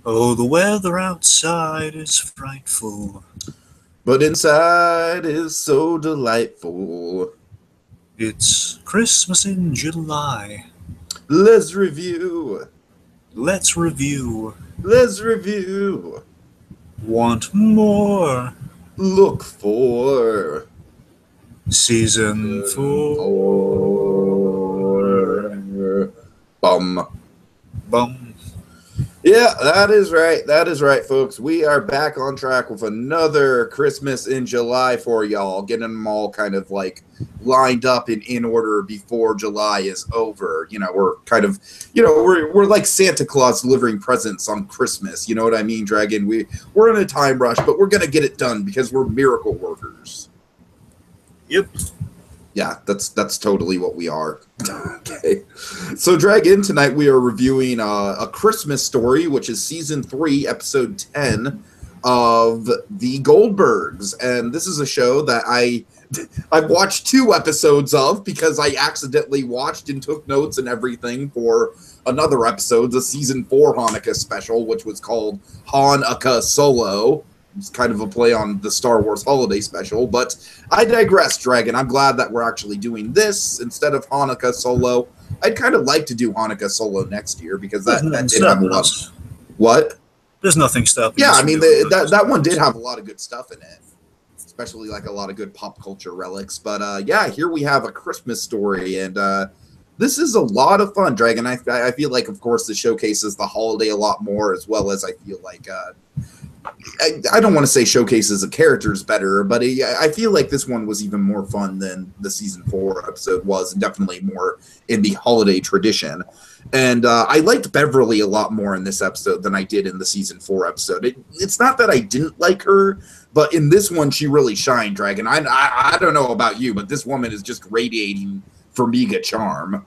Oh, the weather outside is frightful. But inside is so delightful. It's Christmas in July. Let's review. Let's review. Let's review. Want more? Look for Season 4. Bum. Bum. Yeah, that is right. That is right, folks. We are back on track with another Christmas in July for y'all, getting them all kind of like lined up and in order before July is over. You know, we're kind of, we're like Santa Claus delivering presents on Christmas. You know what I mean, Dragon? We're in a time rush, but we're gonna get it done because we're miracle workers. Yep. Yeah, that's totally what we are. Okay. So, Dragon, tonight we are reviewing A Christmas Story, which is Season 3, Episode 10 of The Goldbergs. And this is a show that I've watched 2 episodes of because I accidentally watched and took notes and everything for another episode, the Season 4 Hanukkah special, which was called Hanukkah Solo. It's kind of a play on the Star Wars holiday special, but I digress, Dragon. I'm glad that we're actually doing this instead of Hanukkah Solo. I'd kind of like to do Hanukkah Solo next year because that did have a lot of... What? There's nothing stopping. Yeah, I mean, that one did have a lot of good stuff in it, especially like a lot of good pop culture relics. But yeah, here we have A Christmas Story, and this is a lot of fun, Dragon. I feel like, of course, this showcases the holiday a lot more, as well as I feel like... I don't want to say showcases the characters better, but I feel like this one was even more fun than the Season 4 episode was, and definitely more in the holiday tradition. And I liked Beverly a lot more in this episode than I did in the Season 4 episode. It's not that I didn't like her, but in this one, she really shined, Dragon. I don't know about you, but this woman is just radiating Formiga charm.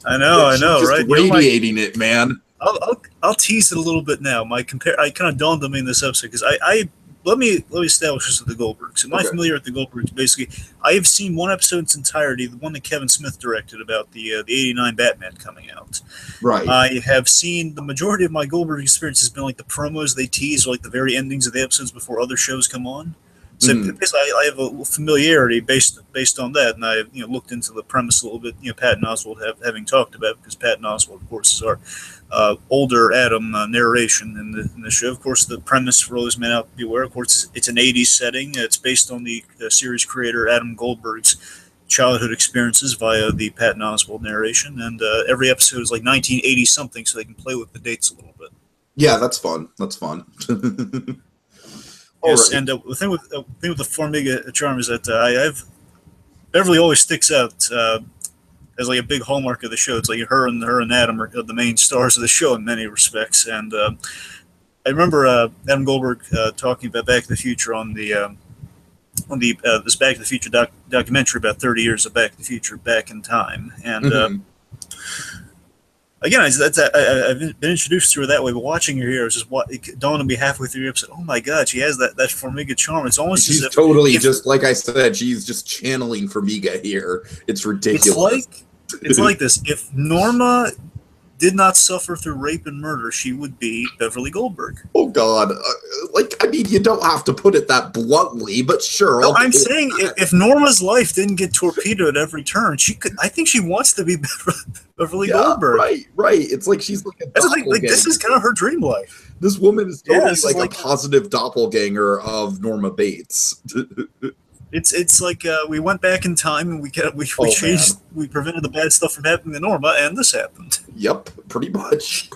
I know, She's right? Radiating it, man. I'll tease it a little bit now. I kind of dawned on me in this episode because let me establish this with the Goldbergs. Am I familiar with the Goldbergs? Basically, I have seen one episode in its entirety, the one that Kevin Smith directed about the '89 Batman coming out. Right. I have seen the majority of my Goldberg experience has been like the promos they tease, or like the very endings of the episodes before other shows come on. So basically, I have a familiarity based on that, and I looked into the premise a little bit. Patton Oswalt having talked about it, because Patton Oswalt, of course, is our older Adam narration in the show. Of course, the premise for all those men out beware. Of course, it's an '80s setting. It's based on the series creator Adam Goldberg's childhood experiences via the Patton Oswalt narration, and every episode is like 1980 something, so they can play with the dates a little bit. Yeah, that's fun. That's fun. Yes, right. And the thing with the Formiga charm is that Beverly always sticks out as like a big hallmark of the show. It's like her and Adam are the main stars of the show in many respects. And I remember Adam Goldberg talking about Back to the Future on this Back to the Future documentary about 30 years of Back to the Future back in time. And again, I've been introduced to her that way, but watching her here, it dawned on me halfway through the episode, oh my God, she has that Formiga charm. It's almost she's totally just like I said, she's just channeling Formiga here. It's ridiculous. It's like this. If Norma did not suffer through rape and murder, she would be Beverly Goldberg. Oh God! I mean, you don't have to put it that bluntly, but sure. No, I'm saying if Norma's life didn't get torpedoed at every turn, she could. I think she wants to be Beverly Goldberg. Right. It's like she's like a doppelganger. Like this is kind of her dream life. This woman is totally like a positive doppelganger of Norma Bates. It's like we went back in time and we changed, we prevented the bad stuff from happening to Norma, and this happened. Yep, pretty much.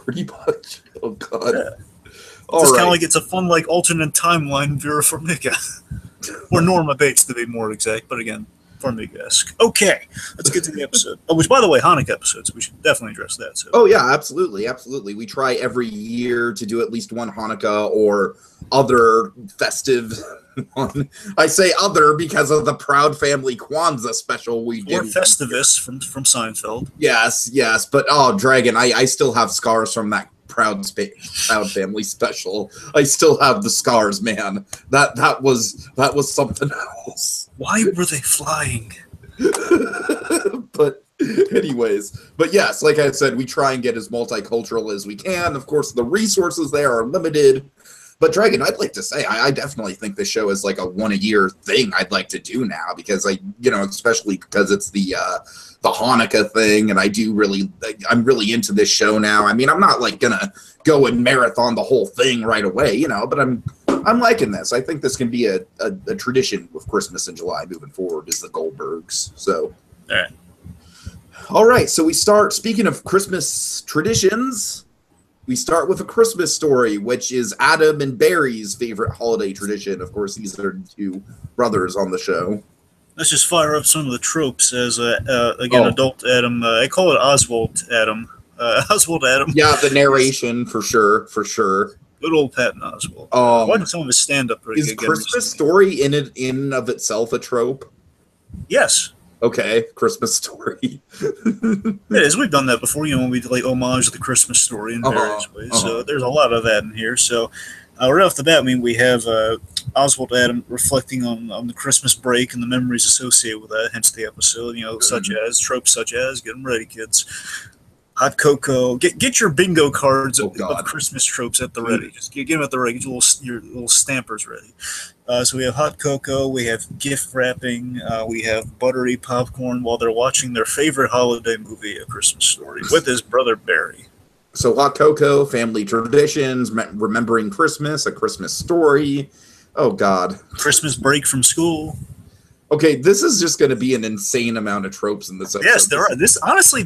Oh God. Yeah. It's kind of like it's a fun like alternate timeline Vera Farmiga, or Norma Bates to be more exact, but again, Farmiga-esque. Okay, let's get to the episode. Oh, which by the way, Hanukkah episodes. We should definitely address that. So. Oh yeah, absolutely. We try every year to do at least one Hanukkah or other festive one. I say other because of the Proud Family Kwanzaa special we did. Or Festivus from Seinfeld. Yes, but Dragon, I still have scars from that Proud Family special. I still have the scars, man. That was something else. Why were they flying? But Anyways, but yes, like I said, we try and get as multicultural as we can. Of course, the resources there are limited. But Dragon, I'd like to say, I definitely think this show is like a one-a-year thing I'd like to do now, because especially because it's the Hanukkah thing, and I'm really into this show now. I mean, I'm not like gonna go and marathon the whole thing right away, but I'm liking this. I think this can be a tradition with Christmas in July moving forward, is the Goldbergs. So, all right. So we start, speaking of Christmas traditions, we start with A Christmas Story, which is Adam and Barry's favorite holiday tradition. Of course, these are two brothers on the show. Let's just fire up some of the tropes as, adult Adam. I call it Oswald Adam. Oswald Adam. Yeah, the narration, for sure. Good old Patton Oswalt. Watching some of his stand-up. Is Christmas Story in of itself a trope? Yes. Okay, Christmas Story. It is. We've done that before, when we like homage the Christmas Story in various ways. So there's a lot of that in here. So right off the bat, we have Oswald Adam reflecting on the Christmas break and the memories associated with that, hence the episode, such as tropes such as, get them ready, kids. Hot cocoa. Get your bingo cards of Christmas tropes at the ready. Just get them at the ready. Get your little stampers ready. So we have hot cocoa. We have gift wrapping. We have buttery popcorn while they're watching their favorite holiday movie, A Christmas Story, with his brother Barry. So hot cocoa, family traditions, remembering Christmas, A Christmas Story. Oh, God. Christmas break from school. Okay, this is just going to be an insane amount of tropes in this episode. Yes, there are. This might be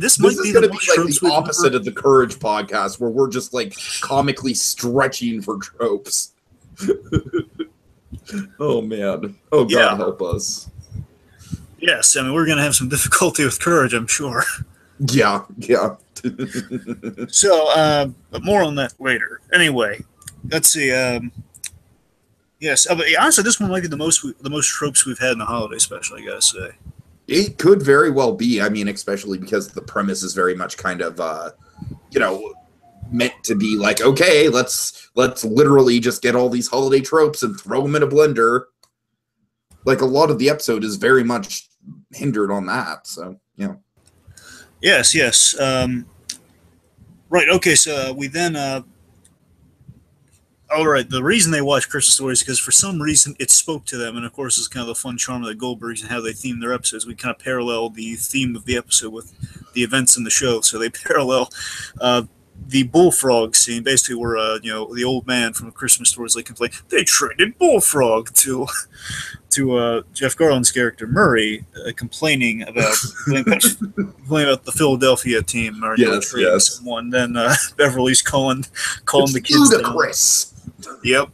the most like the opposite of the Courage podcast, where we're just like comically stretching for tropes. Oh man! Oh God, help us! Yes, we're going to have some difficulty with Courage, I'm sure. Yeah. So, but more on that later. Anyway, let's see. Yes, but honestly, this one might be the most tropes we've had in the holiday special, I gotta say. It could very well be. I mean, especially because the premise is very much kind of, meant to be like, okay, let's literally just get all these holiday tropes and throw them in a blender. Like, a lot of the episode is very much hindered on that. So, yeah. Yes. Right. Okay. So we then. All right. The reason they watch Christmas Story is because for some reason it spoke to them, and of course, it's kind of the fun charm of the Goldbergs and how they theme their episodes. We kind of parallel the theme of the episode with the events in the show, so they parallel the bullfrog scene, basically where the old man from A Christmas Story is like complaining they traded Bullfrog to Jeff Garland's character Murray, complaining about the Philadelphia team or someone. Then Beverly's calling the kids ludicrous. Down. Yep.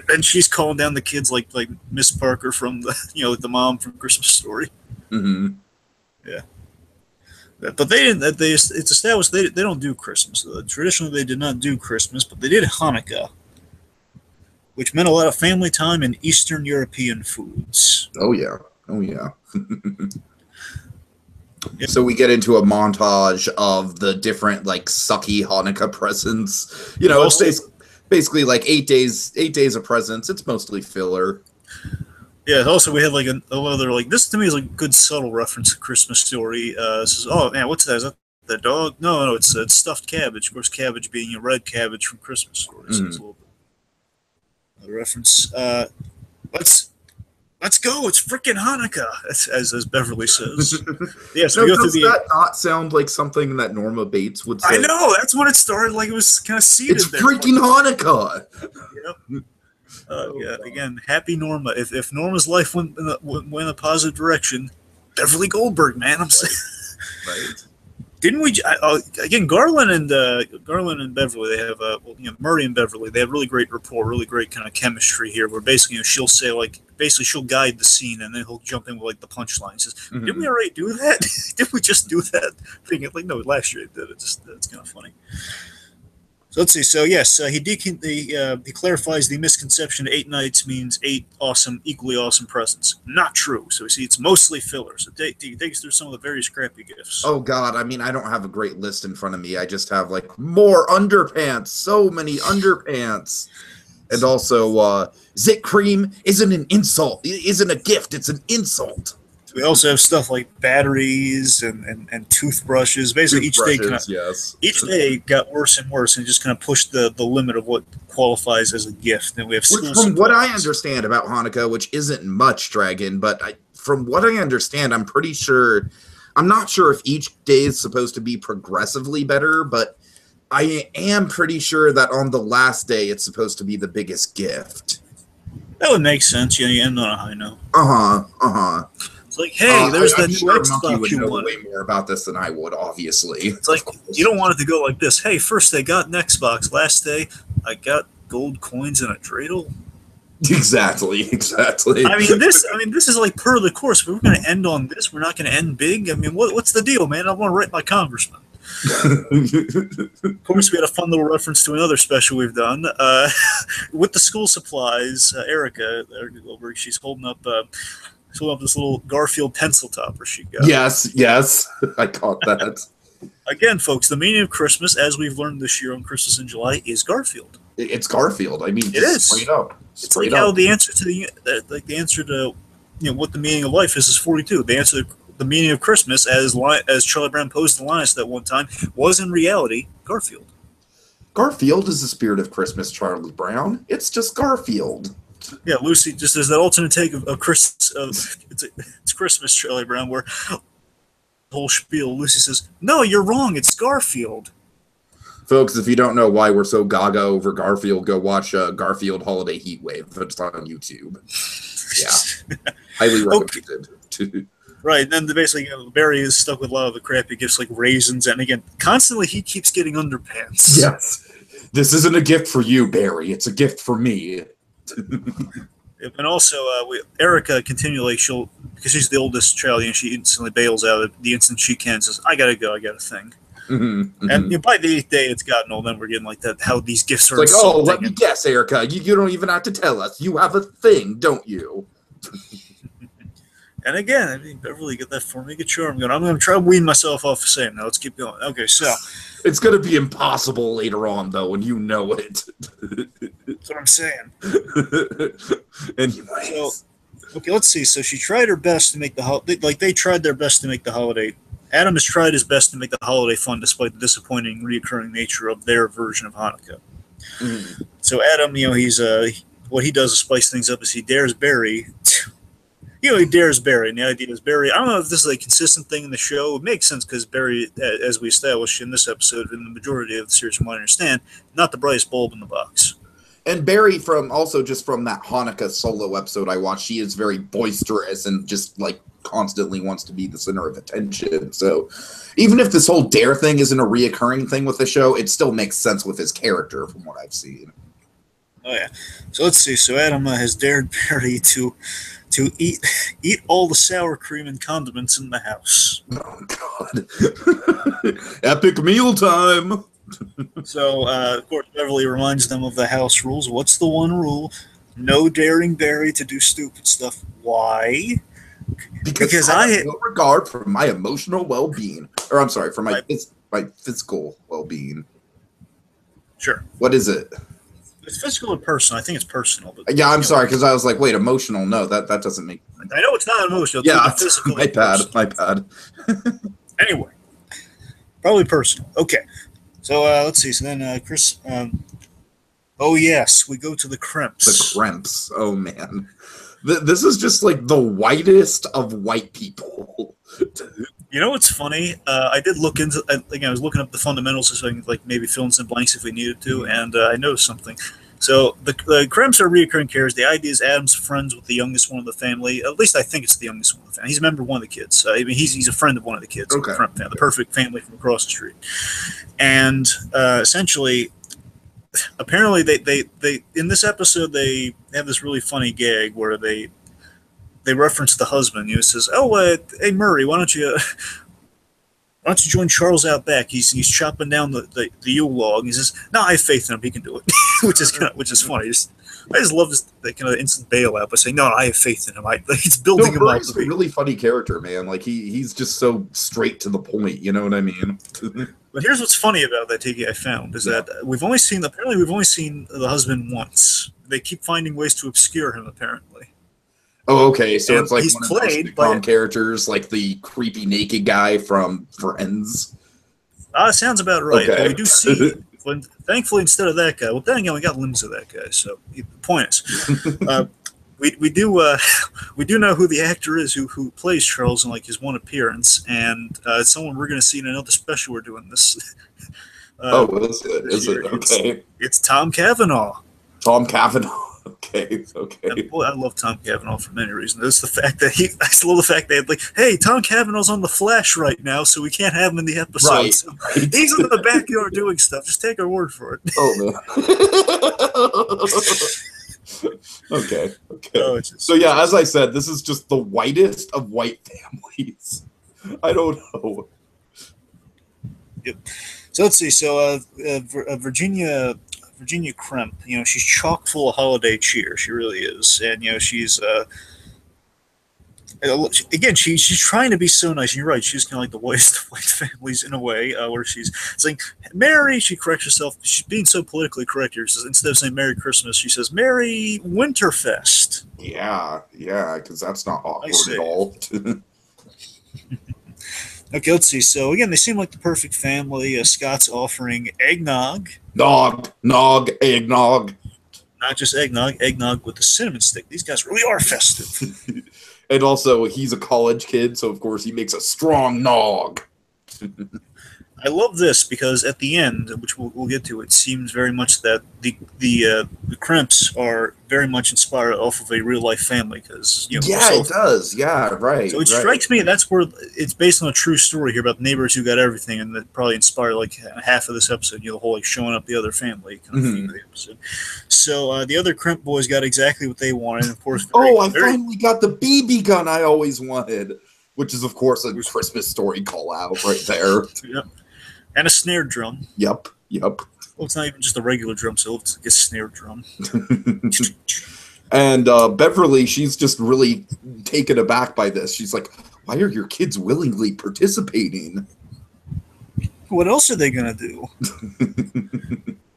And she's calling down the kids like Miss Parker from the mom from Christmas Story. Mm-hmm. Yeah. But it's established they don't do Christmas. Traditionally, they did not do Christmas, but they did Hanukkah, which meant a lot of family time and Eastern European foods. Oh yeah. Yep. So we get into a montage of the different sucky Hanukkah presents. It's basically like 8 days of presents. It's mostly filler. Yeah. Also, we have another this to me is a good subtle reference to Christmas Story. Says, oh man, what's that? Is that dog? No, it's stuffed cabbage. Of course, cabbage being a red cabbage from Christmas Story. So it's a little bit of a reference. Let's go! It's freaking Hanukkah, as Beverly says. Yes, we go through that not sound like something that Norma Bates would say? I know, that's what it started like. It was kind of seated it's there. It's freaking Hanukkah! Yep. Again, happy Norma. If Norma's life went in a positive direction, Beverly Goldberg, man, I'm saying. Right. Didn't we? Again, Garland and Beverly, they have Murray and Beverly. They have really great rapport, really great kind of chemistry here. Where basically, she'll say she'll guide the scene, and then he'll jump in with the punchline. Says, "Didn't we already do that? Did we just do that?" Thinking no, last year it did. It's kind of funny. So let's see. So yes, he clarifies the misconception. 8 nights means 8 equally awesome presents. Not true. So we see it's mostly filler. So take us through some of the various crappy gifts. Oh God, I mean, I don't have a great list in front of me. I just have more underpants. So many underpants, and also zit cream isn't an insult. It isn't a gift. It's an insult. We also have stuff like batteries and toothbrushes. Basically, each day got worse and worse, and just kind of pushed the limit of what qualifies as a gift. And we have which, from what I understand about Hanukkah, which isn't much, Dragon, but from what I understand, I'm not sure if each day is supposed to be progressively better, but I am pretty sure that on the last day, it's supposed to be the biggest gift. That would make sense. You end on a high note. It's like, hey, there's that new Xbox you wanted. Way more about this than I would, obviously. It's like, you don't want it to go like this. Hey, first day got an Xbox. Last day, I got gold coins in a dreidel. Exactly. I mean, this is like per the course. But we're going to end on this. We're not going to end big. I mean, what's the deal, man? I want to write my congressman. Of course, we had a fun little reference to another special we've done with the school supplies. Erica Goldberg, she's holding up this little Garfield pencil topper she got. Yes, I caught that. Again, folks, the meaning of Christmas, as we've learned this year on Christmas in July, is Garfield. It's Garfield. I mean, it is straight up. It's like how the answer to what the meaning of life is 42. The answer to the meaning of Christmas, as Charlie Brown posed to Linus that one time, was in reality Garfield. Garfield is the spirit of Christmas, Charlie Brown. It's just Garfield. Yeah, Lucy just there's that alternate take of it's Christmas, Charlie Brown, where the whole spiel. Lucy says, "No, you're wrong. It's Garfield." Folks, if you don't know why we're so gaga over Garfield, go watch Garfield Holiday Heatwave. It's on YouTube. Yeah, highly recommended. Okay. Right, and then basically Barry is stuck with a lot of the crappy gifts like raisins, and again, constantly he keeps getting underpants. Yes. This isn't a gift for you, Barry. It's a gift for me. And also, Erica continually, because she's the oldest child, she instantly bails out the instant she can, says, I gotta go, I got a thing. And by the 8th day, it's gotten old, then we're getting like that, how these gifts are like, oh, let me guess, Erica, you don't even have to tell us. You have a thing, don't you? And again, Beverly, get that for me. Get your arm going. I'm going to try to wean myself off the same. Now let's keep going. Okay, so it's going to be impossible later on, though, and you know it. That's what I'm saying. Anyways. So, okay, let's see. So she tried her best to make the holiday. Like they tried their best to make the holiday. Adam has tried his best to make the holiday fun, despite the disappointing, reoccurring nature of their version of Hanukkah. So Adam, he's what he does to spice things up is he dares Barry. He dares Barry, and the idea is Barry. I don't know if this is a consistent thing in the show. It makes sense because Barry, as we established in this episode, in the majority of the series, from what I understand, not the brightest bulb in the box. And Barry, from that Hanukkah solo episode I watched, she is very boisterous and just like constantly wants to be the center of attention. So even if this whole dare thing isn't a reoccurring thing with the show, it still makes sense with his character from what I've seen. Oh yeah. So let's see. So Adam has dared Barry to eat all the sour cream and condiments in the house. Oh, God. Epic meal time. So, of course, Beverly reminds them of the house rules. What's the one rule? No daring Barry to do stupid stuff. Why? Because I have no regard for my emotional well-being. Or, I'm sorry, for my physical well-being. Sure. What is it? It's physical and personal. I think it's personal. But, yeah, I'm sorry, because I was like, wait, emotional? No, that doesn't make... I know it's not emotional. It's yeah, physical. My bad. Anyway, probably personal. Okay. So, let's see. So then, Chris... oh, yes, we go to the Crimps. The Crimps. Oh, man. This is just like the whitest of white people. You know what's funny? I did look into. I was looking up the fundamentals so I can maybe fill in some blanks if we needed to, and I noticed something. So the Crimps are recurring characters. The idea is Adam's friends with the youngest one of the family. At least I think it's the youngest one of the family. He's a member of one of the kids. He's a friend of one of the kids. Okay. The perfect family from across the street. And essentially, apparently they in this episode they have this really funny gag where they reference the husband. He says, "Oh, hey Murray, why don't you join Charles out back? He's chopping down the Yule log." And he says, "No, I have faith in him. He can do it," which is funny. I just love this kind of instant bailout by saying, "No, I have faith in him." He's building him up. He's a really funny character, man. Like he's just so straight to the point. You know what I mean? But here's what's funny about that TV I found is that we've only seen the husband once. They keep finding ways to obscure him, apparently. Oh, okay. So And it's like he's one of those played by. sitcom characters, like the creepy naked guy from Friends. Sounds about right. But Okay. we do see, when, thankfully, instead of that guy, well, then again, we got limbs of that guy. So the point is, we do we do know who the actor is who plays Charles in like his one appearance, and it's someone we're going to see in another special we're doing this. Oh, is it? This Is it? year. Okay. It's Tom Cavanaugh. Tom Cavanaugh. Okay. And Okay. boy, I love Tom Cavanaugh for many reasons. It's the fact that I still love the fact that like, hey, Tom Cavanaugh's on the Flash right now, so we can't have him in the episode. Right. So Right. he's in the backyard doing stuff. Just take our word for it. Oh man. Okay. Okay. Oh, So yeah, as I said, this is just the whitest of white families. I don't know. Yep. So let's see. So Virginia Kremp, she's chock full of holiday cheer. She really is, and she's again, she's trying to be so nice. And you're right. She's kind of like the whitest of white families in a way, where she's saying "Merry." She corrects herself. She's being so politically correct here. She says, instead of saying "Merry Christmas," she says "Merry Winterfest." Yeah, because that's not awkward at all. Okay, let's see. So again, they seem like the perfect family. Scott's offering eggnog. Nog, eggnog. Not just eggnog with the cinnamon stick. These guys really are festive. And also, he's a college kid, so of course he makes a strong nog. I love this because at the end, which we'll get to, it seems very much that the Kremps are very much inspired off of a real life family because it does. Yeah, right. So it strikes me that's where it's based on a true story here about neighbors who got everything, and that probably inspired like half of this episode. The whole like showing up the other family kind of theme of the episode. So the other Kremp boys got exactly what they wanted, and of course. I finally got the BB gun I always wanted, which is of course a Christmas Story call out right there. Yep. And a snare drum. Yep. Well, it's not even just a regular drum, so it's like a snare drum. And Beverly, she's just really taken aback by this. She's like, why are your kids willingly participating? What else are they going to do?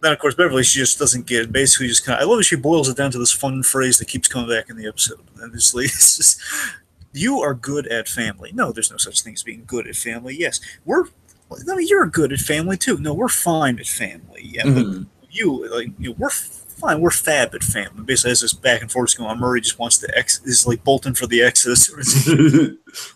Then, of course, Beverly, she just doesn't get it. Basically, just kind of, I love that she boils it down to this fun phrase that keeps coming back in the episode. And it's just, you are good at family. No, there's no such thing as being good at family. Yes, you're good at family too. No, we're fine at family. Yeah, but we're fine. We're fab at family. Basically, as this back and forth going on, Murray just wants to is like bolting for the Exodus.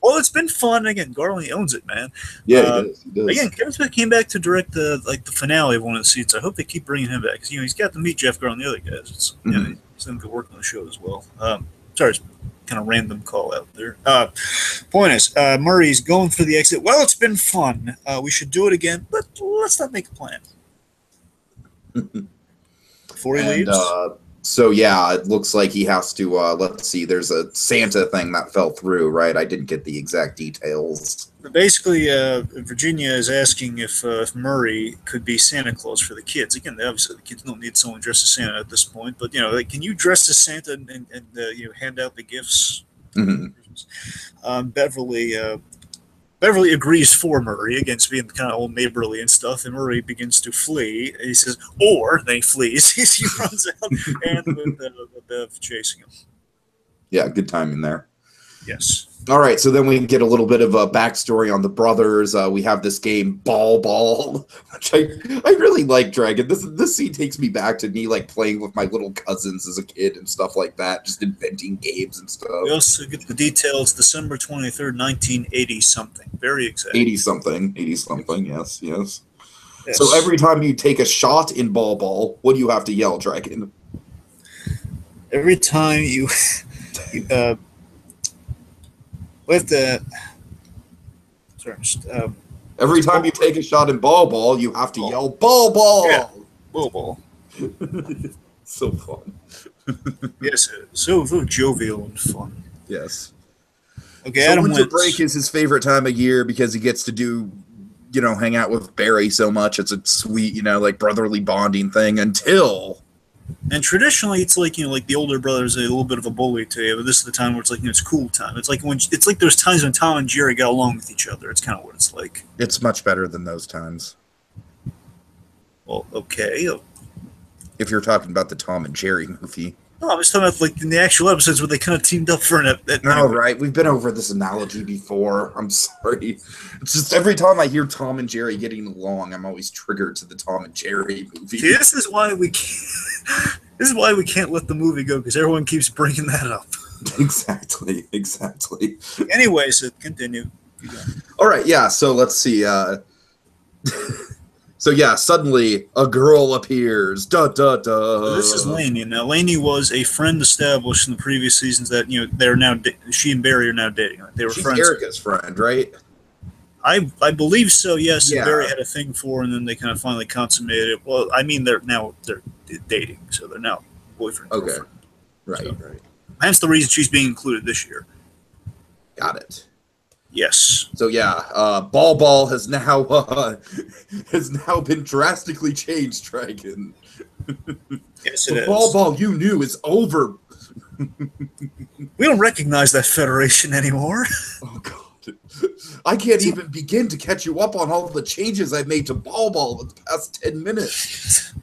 Well, it's been fun. Again, Garland owns it, man. Yeah, he does. Again, Kevin Smith came back to direct the finale of one of the seasons. I hope they keep bringing him back because he's got to meet Jeff Garland and the other guys. It's he's done good work on the show as well. Sorry. Kind of random call out there. Point is, Murray's going for the exit. Well, it's been fun. We should do it again, but let's not make a plan. Before he leaves. So yeah, it looks like he has to. Let's see. There's a Santa thing that fell through, right? I didn't get the exact details. Basically, Virginia is asking if Murray could be Santa Claus for the kids. Again, obviously the kids don't need someone dressed as Santa at this point, but like, can you dress as Santa and hand out the gifts? Mm-hmm. Beverly agrees for Murray against being kind of all neighborly and stuff, and Murray begins to flee. He says, then he flees. He runs out, and with Bev chasing him. Yeah, good timing there. Yes. All right, so then we get a little bit of a backstory on the brothers. We have this game, Ball, which I really like, Dragon. This scene takes me back to me like playing with my little cousins as a kid and stuff like that, just inventing games and stuff. We also get the details, December 23rd, 1980-something. Very exact. 80-something, yes. So every time you take a shot in Ball, what do you have to yell, Dragon? Every time you with the every time you take a shot in Ball, you have to yell Ball. Yeah. Ball. So fun. Yes, so jovial and fun. Yes. Okay, so Adam winter wins. break is his favorite time of year because he gets to do, hang out with Barry so much. It's a sweet, like brotherly bonding thing until. And traditionally, it's like like the older brother is a little bit of a bully to you, but this is the time where it's like it's cool time. It's like there's times when Tom and Jerry got along with each other. It's kind of what it's like. It's much better than those times. Well, okay. If you're talking about the Tom and Jerry movie. No, I was talking about like in the actual episodes where they kind of teamed up for an. No, right. We've been over this analogy before. I'm sorry. It's just every time I hear Tom and Jerry getting along, I'm always triggered to the Tom and Jerry movie. See, this is why we can't. This is why we can't let the movie go because everyone keeps bringing that up. Exactly. Anyways, continue. All right, yeah. So let's see. So yeah, suddenly a girl appears. Da da da. This is Lainey. Now, Lainey was a friend established in the previous seasons that they're now she and Barry are now dating. They were She's friends. Erica's friend, right? I believe so. Yes, Yeah. and Barry had a thing for her, and then they kind of finally consummated it. Well, I mean, they're dating, so they're now boyfriend. Okay. Girlfriend. Right. So, hence the reason she's being included this year. Got it. Yes. So yeah, Ball has now been drastically changed, Dragon. Yes, The it is. Ball you knew is over. We don't recognize that federation anymore. Oh God, I can't even begin to catch you up on all the changes I've made to Ball in the past 10 minutes.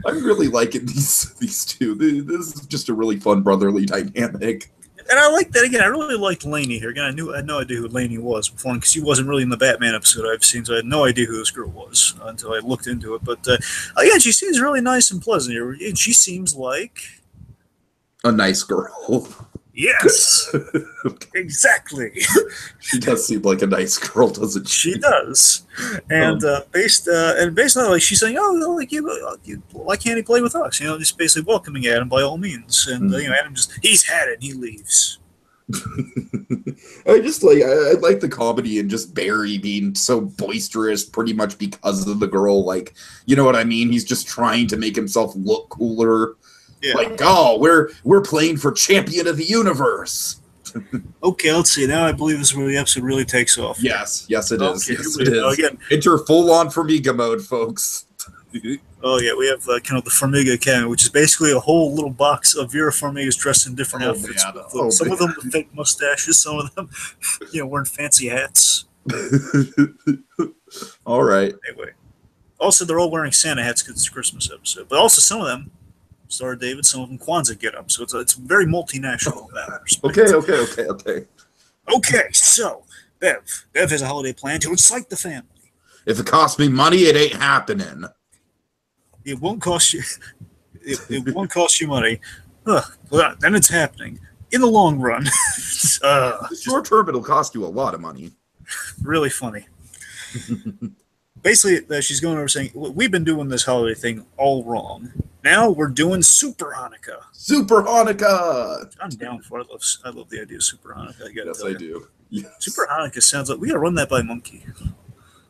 I'm really liking these two. This is just a really fun brotherly dynamic. And I like that again. I really liked Lainey here. Again, I had no idea who Lainey was before because she wasn't really in the Batman episode I've seen, so I had no idea who this girl was until I looked into it. But again, she seems really nice and pleasant here. And she seems like A nice girl. yes, exactly. She does seem like a nice girl, doesn't she? She does. And based on that, like she's saying, "Oh, like why can't he play with us?" You know, just basically welcoming Adam by all means. And Adam he's had it. And he leaves. I like the comedy and just Barry being so boisterous pretty much because of the girl. Like, you know what I mean? He's just trying to make himself look cooler. Yeah. Like, oh, we're playing for champion of the universe. Okay, let's see. Now I believe this is where the episode really takes off. Yes, it is. Okay, yes, it is. Again. Enter full-on Formiga mode, folks. Oh, yeah, we have kind of the Formiga Academy, which is basically a whole little box of Vera Farmigas dressed in different outfits. Some of them with fake mustaches, some of them, wearing fancy hats. All right. Anyway. Also, they're all wearing Santa hats because it's a Christmas episode. But also, some of them, Star David, some of them Kwanzaa get up. So it's very multinational in that respect. Okay. Okay, so, Bev has a holiday plan to excite the family. If it costs me money, it ain't happening. It won't cost you. It won't cost you money. Well, then it's happening in the long run. Short term, it'll cost you a lot of money. Really funny. Basically, she's going over saying, "We've been doing this holiday thing all wrong. Now we're doing Super Hanukkah." Super Hanukkah. I'm down for it. I love the idea of Super Hanukkah. Yes, I do. Yes. Super Hanukkah sounds like we gotta run that by Monkey.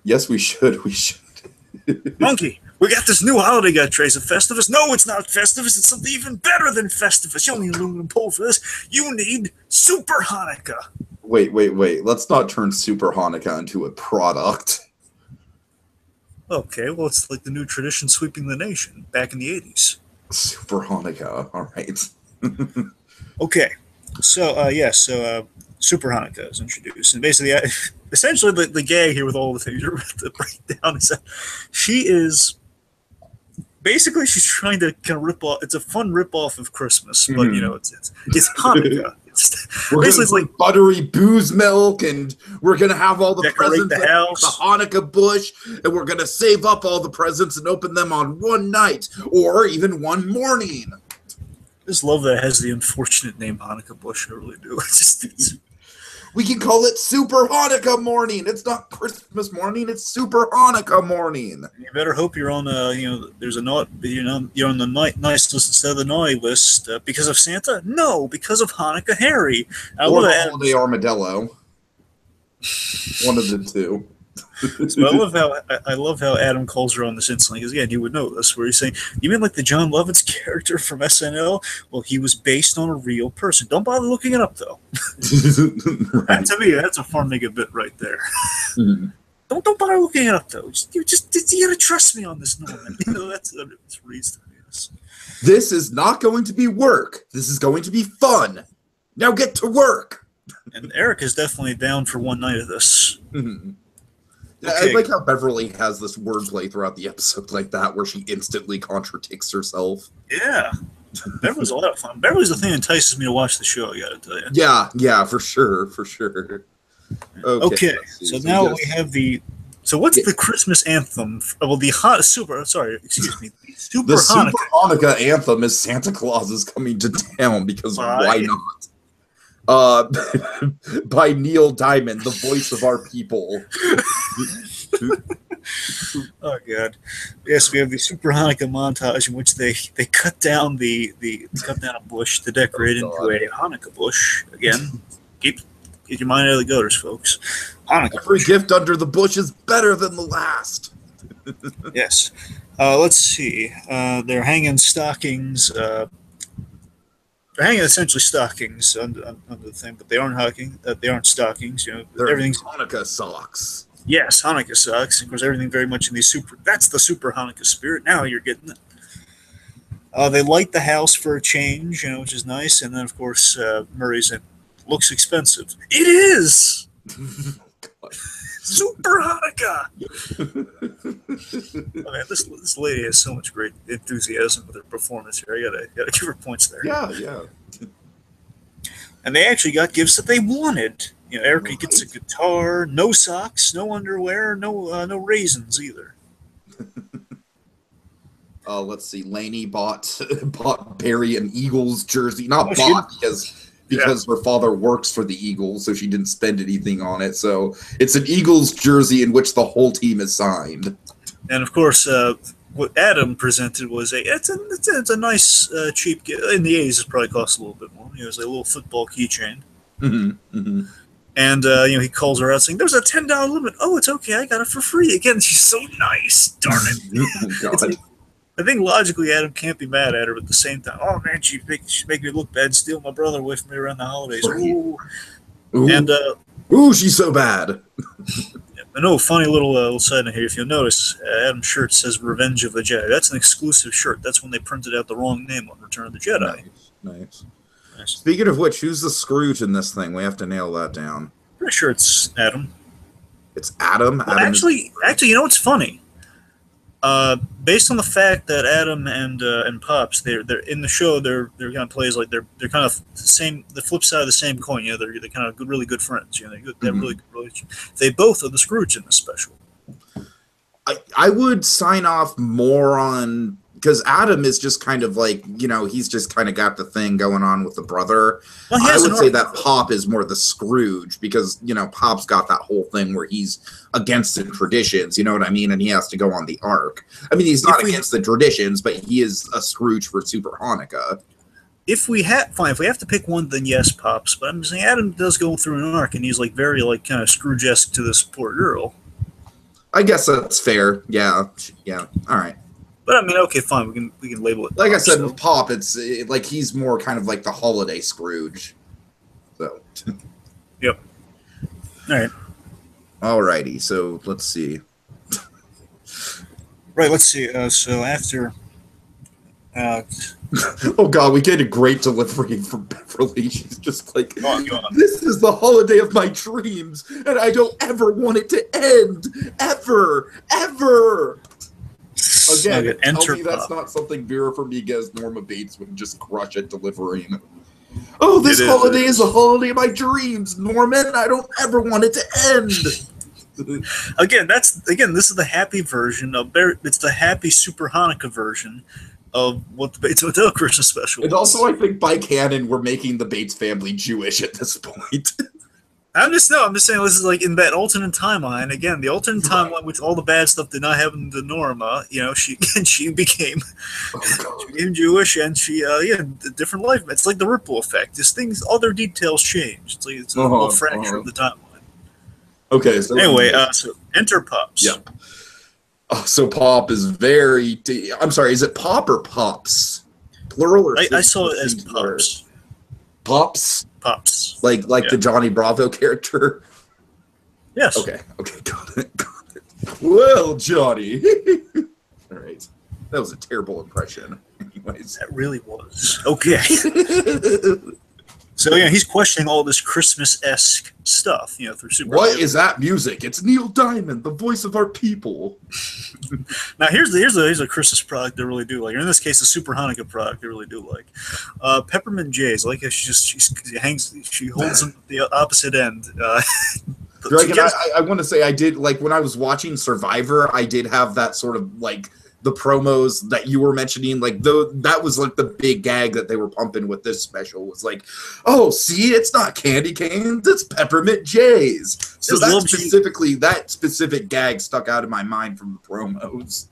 Yes, we should. Monkey, we got this new holiday got Trace of Festivus. No, it's not Festivus. It's something even better than Festivus. You don't need aluminum pole for this. You need Super Hanukkah. Wait. Let's not turn Super Hanukkah into a product. Okay, well, it's like the new tradition sweeping the nation back in the 80s. Super Hanukkah. All right. Okay. So, Super Hanukkah is introduced. And basically, essentially, the gag here with all the things you're about to break down is that she's she's trying to kind of rip off. It's a fun rip off of Christmas, but, it's Hanukkah. We're going to like buttery booze milk, and we're going to have all the presents, the house, the Hanukkah bush, and we're going to save up all the presents and open them on one night or even one morning. I just love that it has the unfortunate name Hanukkah bush. I really do. We can call it Super Hanukkah morning. It's not Christmas morning. It's Super Hanukkah morning. You better hope you're on there's a not, you're on the nice list instead of the naughty list because of Santa. No, because of Hanukkah Harry. Or the holiday armadillo. One of the two. So I love how Adam calls her on this instantly because again, you would know this where he's saying, "You mean like the John Lovitz character from SNL? Well, he was based on a real person. Don't bother looking it up though." Right. To me, that's a Farmiga bit right there. Mm-hmm. Don't bother looking it up though. You gotta trust me on this, Norman. That's reason. Yes. This is not going to be work. This is going to be fun. Now get to work. And Eric is definitely down for one night of this. Mm-hmm. Okay. I like how Beverly has this wordplay throughout the episode like that, where she instantly contradicts herself. Yeah. Beverly's a lot of fun. Beverly's the thing that entices me to watch the show, I gotta tell you. Yeah, for sure. Okay, so now we have the. So what's the Christmas anthem? Well, the Super Hanukkah anthem is Santa Claus is Coming to Town, because why not? By Neil Diamond, the voice of our people. Oh God! Yes, we have the Super Hanukkah montage in which they cut down a bush to decorate into a Hanukkah bush. Again, get your mind out of the gutters, folks. Hanukkah Every bush. gift under the bush is better than the last. Yes. Let's see. They're hanging stockings. They're hanging essentially stockings under the thing, but they aren't hanging. They aren't stockings. You know, They're everything's Hanukkah socks. Yes, Hanukkah socks. Of course, everything very much in the super. That's the Super Hanukkah spirit. Now you're getting it. They light the house for a change, which is nice. And then, of course, Murray's it looks expensive. It is Super Hanukkah. I mean, this lady has so much great enthusiasm with her performance here. I gotta give her points there. Yeah. And they actually got gifts that they wanted. Erica gets a guitar, no socks, no underwear, no raisins either. Let's see. Lainey bought Barry an Eagles jersey. Not because her father works for the Eagles, so she didn't spend anything on it. So it's an Eagles jersey in which the whole team is signed. And of course, what Adam presented was it's a nice cheap gift. In the 80s, it probably cost a little bit more. It was a little football keychain. Mm-hmm. And he calls her out saying, "There's a $10 limit." "Oh, it's okay. I got it for free." Again, she's so nice. Darn it. I think logically Adam can't be mad at her, but at the same time, oh man, she's making me look bad, steal my brother away from me around the holidays. Ooh. And she's so bad. Funny little side note here. If you'll notice, Adam's shirt says "Revenge of the Jedi." That's an exclusive shirt. That's when they printed out the wrong name on Return of the Jedi. Nice. Speaking of which, who's the Scrooge in this thing? We have to nail that down. Pretty sure it's Adam. It's Adam? Well, actually, what's funny? Based on the fact that Adam and Pops, they're in the show, they're kind of plays like they're kind of the flip side of the same coin. They're kind of really good friends. They have really good relationship. They both are the Scrooge in the special. I would sign off more on, because Adam is just kind of like, he's just kind of got the thing going on with the brother. Well, I would say that Pop is more the Scrooge, because, Pop's got that whole thing where he's against the traditions, you know what I mean? And he has to go on the ark. I mean, he's not against the traditions, but he is a Scrooge for Super Hanukkah. If we have to pick one, then yes, Pops. But I'm saying Adam does go through an arc, and he's like very like kind of Scrooge-esque to this poor girl. I guess that's fair. Yeah. All right. But I mean, okay, fine. We can label it. Like Pop, I said, with Pop, it's like he's more kind of like the holiday Scrooge. So. Yep. All right. Alrighty. So let's see. Right. Let's see. So after. Oh God, we get a great delivery from Beverly. She's just like, go on. "This is the holiday of my dreams, and I don't ever want it to end, ever." Again, tell me that's not something Vera Farmiga's Norma Bates would just crush at delivering. "Oh, this holiday is a holiday of my dreams, Norman. I don't ever want it to end." Again, this is the happy version of it's the happy Super Hanukkah version of what the Bates Motel Christmas special. And also, I think by canon, we're making the Bates family Jewish at this point. I'm just saying this is like in that alternate timeline. Again, the alternate timeline, which all the bad stuff did not happen to Norma. She became Jewish, and she a different life. It's like the ripple effect. Other details change. It's like it's a fracture of the timeline. Okay. So anyway, so enter Pops. Yep. So Pop is very. I'm sorry. Is it Pop or Pops? Plural or? I saw it as Pops. Pops. Pops. Like the Johnny Bravo character? Yes. Okay, got it. Well, Johnny. All right. That was a terrible impression. Anyways. That really was. Okay. So yeah, he's questioning all this Christmas-esque stuff, through Super. What is that music? It's Neil Diamond, the voice of our people. Now here's a Christmas product I really do like, or in this case, a Super Hanukkah product I really do like. Peppermint J's. I like how she holds them at the opposite end. Dragon, I want to say I did, like, when I was watching Survivor, I did have that sort of, like, the promos that you were mentioning, like, that was, like, the big gag that they were pumping with this special, was like, oh, see, it's not candy canes, it's Peppermint J's. So that specific gag stuck out in my mind from the promos.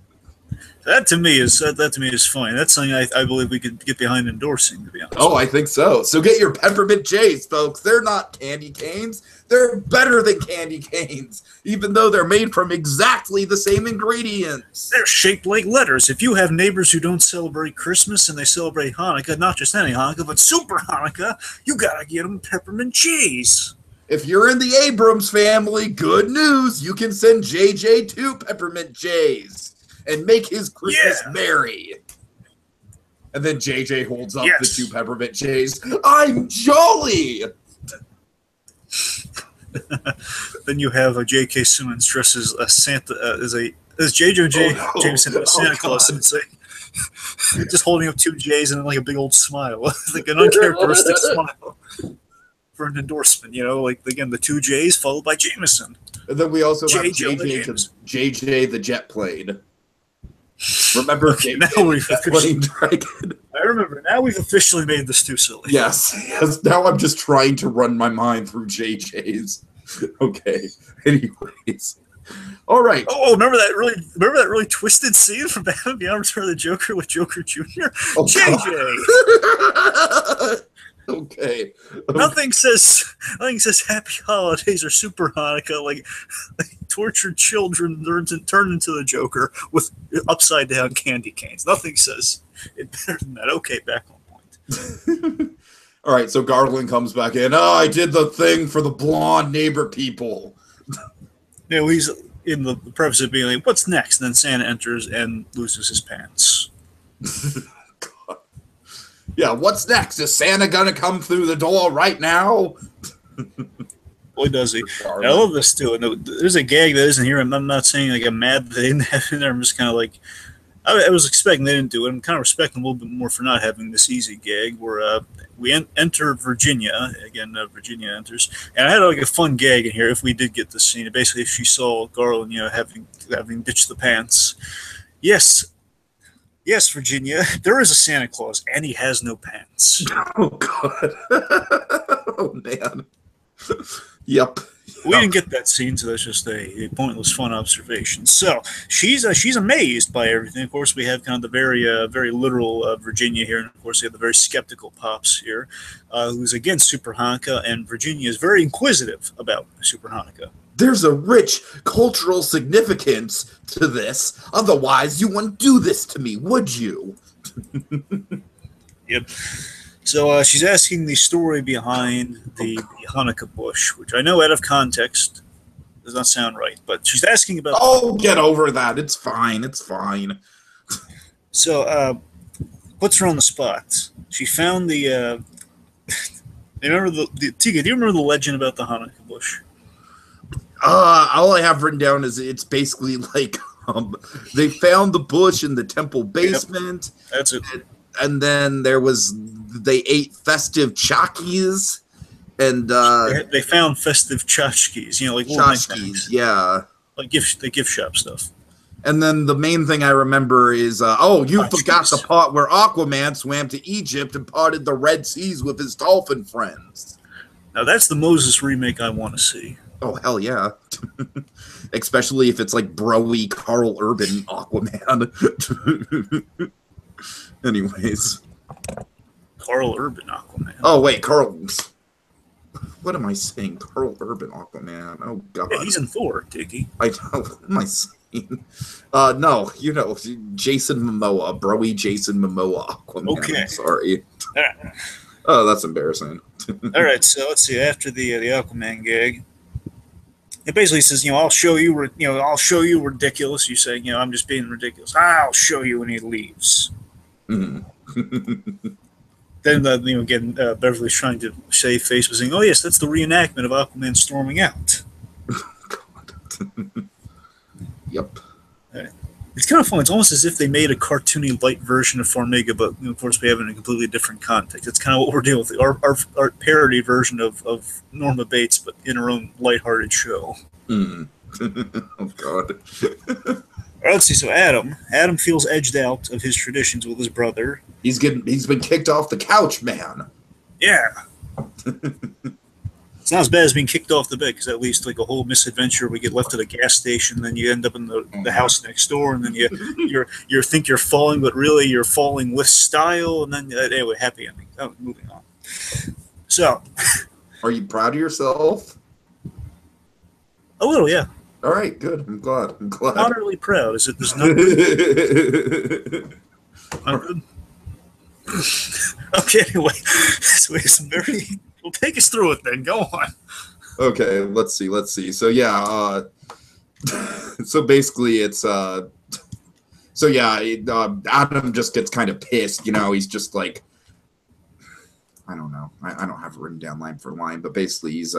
That to me is fine. That's something I believe we could get behind endorsing, to be honest. Oh, I think so. So get your Peppermint J's, folks. They're not candy canes. They're better than candy canes, even though they're made from exactly the same ingredients. They're shaped like letters. If you have neighbors who don't celebrate Christmas and they celebrate Hanukkah, not just any Hanukkah, but Super Hanukkah, you gotta get them Peppermint J's. If you're in the Abrams family, good news. You can send JJ 2 Peppermint J's and make his Christmas merry. And then JJ holds up the 2 Peppermint J's. I'm jolly! Then you have a J.K. Simmons dressed as a Santa, as J.J. Jameson as Santa Claus, and say, just holding up 2 J's and then like a big old smile, like an uncharacteristic smile for an endorsement. Like again the 2 J's followed by Jameson. And then we also have JJ the jet plane. Remember Dragon? I remember. Now we've officially made this too silly. Yes. Now I'm just trying to run my mind through JJ's. Okay. Anyways. All right. Oh, remember that really twisted scene from Batman Beyond Return of the Joker with Joker Jr.? Oh, JJ. Okay. Nothing says Happy Holidays or Super Hanukkah like tortured children turned into the Joker with upside down candy canes. Nothing says it better than that. Okay, back on point. All right, so Garland comes back in. Oh, I did the thing for the blonde neighbor people. He's in the preface of being like, "What's next?" And then Santa enters and loses his pants. Yeah, what's next? Is Santa gonna come through the door right now? Boy, does he. I love this too. And there's a gag that isn't here. I'm not saying like I'm mad that they didn't have it in there. I'm just kind of like, I was expecting they didn't do it. I'm kind of respecting a little bit more for not having this easy gag where we enter Virginia. Again, Virginia enters. And I had like a fun gag in here if we did get this scene. Basically, if she saw Garland, having ditched the pants. Yes, Virginia, there is a Santa Claus, and he has no pants. Oh, God. Oh, man. Yep. We didn't get that scene, so that's just a pointless, fun observation. So she's amazed by everything. Of course, we have kind of the very literal Virginia here, and of course, we have the very skeptical Pops here, who's against Super Hanukkah, and Virginia is very inquisitive about Super Hanukkah. There's a rich cultural significance to this. Otherwise, you wouldn't do this to me, would you? Yep. So she's asking the story behind the Hanukkah bush, which I know out of context does not sound right, but she's asking about... Oh, get over that. It's fine. It's fine. So puts her on the spot. She found the... remember Tika, do you remember the legend about the Hanukkah bush? All I have written down is it's basically like they found the bush in the temple basement. Yep. That's it. And then they ate festive tchotchkes, and they found festive tchotchkes, like tchotchkes, yeah, like gift shop stuff. And then the main thing I remember is, you forgot the part where Aquaman swam to Egypt and parted the Red Seas with his dolphin friends. Now that's the Moses remake I want to see. Oh, hell yeah. Especially if it's like bro-y Carl Urban Aquaman. Anyways. Carl Urban Aquaman. Oh, wait, what am I saying? Carl Urban Aquaman. Oh, God. Yeah, he's in Thor, Diggy. I know. What am I saying? No, Jason Momoa. Bro-y Jason Momoa Aquaman. Okay. I'm sorry. All right. Oh, that's embarrassing. All right, so let's see. After the Aquaman gag, it basically says, I'll show you ridiculous. You say, I'm just being ridiculous. I'll show you when he leaves. Mm-hmm. Then, again, Beverly's trying to save face by saying, "Oh yes, that's the reenactment of Aquaman storming out." Yep. It's kind of fun. It's almost as if they made a cartoony light version of Farmiga, but of course we have it in a completely different context. It's kind of what we're dealing with. Our parody version of Norma Bates, but in her own lighthearted show. Oh God. Let's see. So Adam feels edged out of his traditions with his brother. He's been kicked off the couch, man. Yeah. It's not as bad as being kicked off the bed, because at least like a whole misadventure, we get left at a gas station, then you end up in the house next door, and then you think you're falling, but really you're falling with style, and then anyway, happy ending. Oh, moving on. So, are you proud of yourself? A little, yeah. All right, good. I'm glad. Moderately proud. Is it? There's no. I'm good. Okay. Anyway, so we have some very. Well, take us through it then. Go on. Okay, let's see. So yeah, so basically it's so yeah, Adam just gets kind of pissed. He's just like, I don't know. I don't have a written down line for line, but basically he's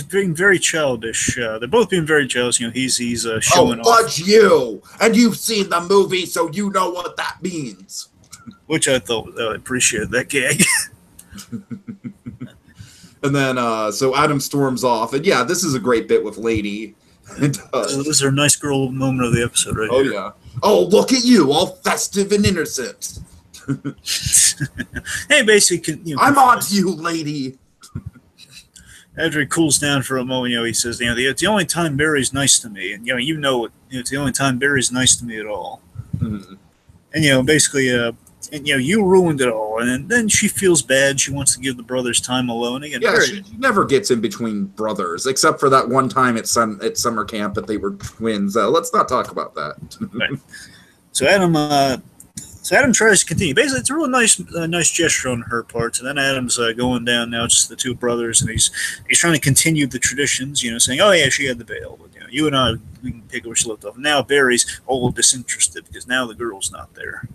being very childish. They're both being very jealous. He's showing off. Fudge you! And you've seen the movie, so you know what that means. Which I thought I appreciated that gag. And then, so Adam storms off, and yeah, this is a great bit with Lady. So this is our nice girl moment of the episode, right? Oh here. Yeah. Oh, look at you, all festive and innocent. Hey, basically, I'm on to you, Lady. After he cools down for a moment, he says, it's the only time Barry's nice to me, and it's the only time Barry's nice to me at all. Mm-hmm. And basically, you ruined it all, and then she feels bad. She wants to give the brothers time alone again. Yeah, she never gets in between brothers, except for that one time at summer camp that they were twins. Let's not talk about that. Right. So Adam tries to continue. Basically, it's a really nice gesture on her part. And then Adam's going down now, just the two brothers, and he's trying to continue the traditions. Saying, "Oh yeah, she had the bail, but you and I, we can pick up where she left off." Now Barry's all disinterested because now the girl's not there.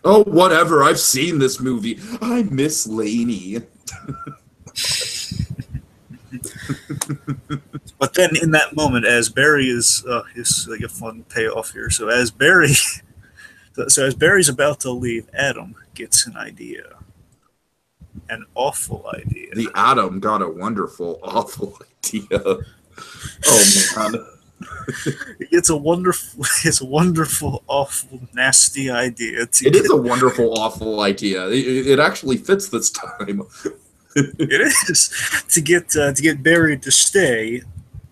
Oh, whatever. I've seen this movie. I miss Lainey. But then in that moment, as Barry is like a fun payoff here. So as Barry's about to leave, Adam gets an idea. An awful idea. The Adam got a wonderful, awful idea. Oh, man. It's a wonderful, awful, nasty idea. It is a wonderful, awful idea. It actually fits this time. It is to get Barry to stay.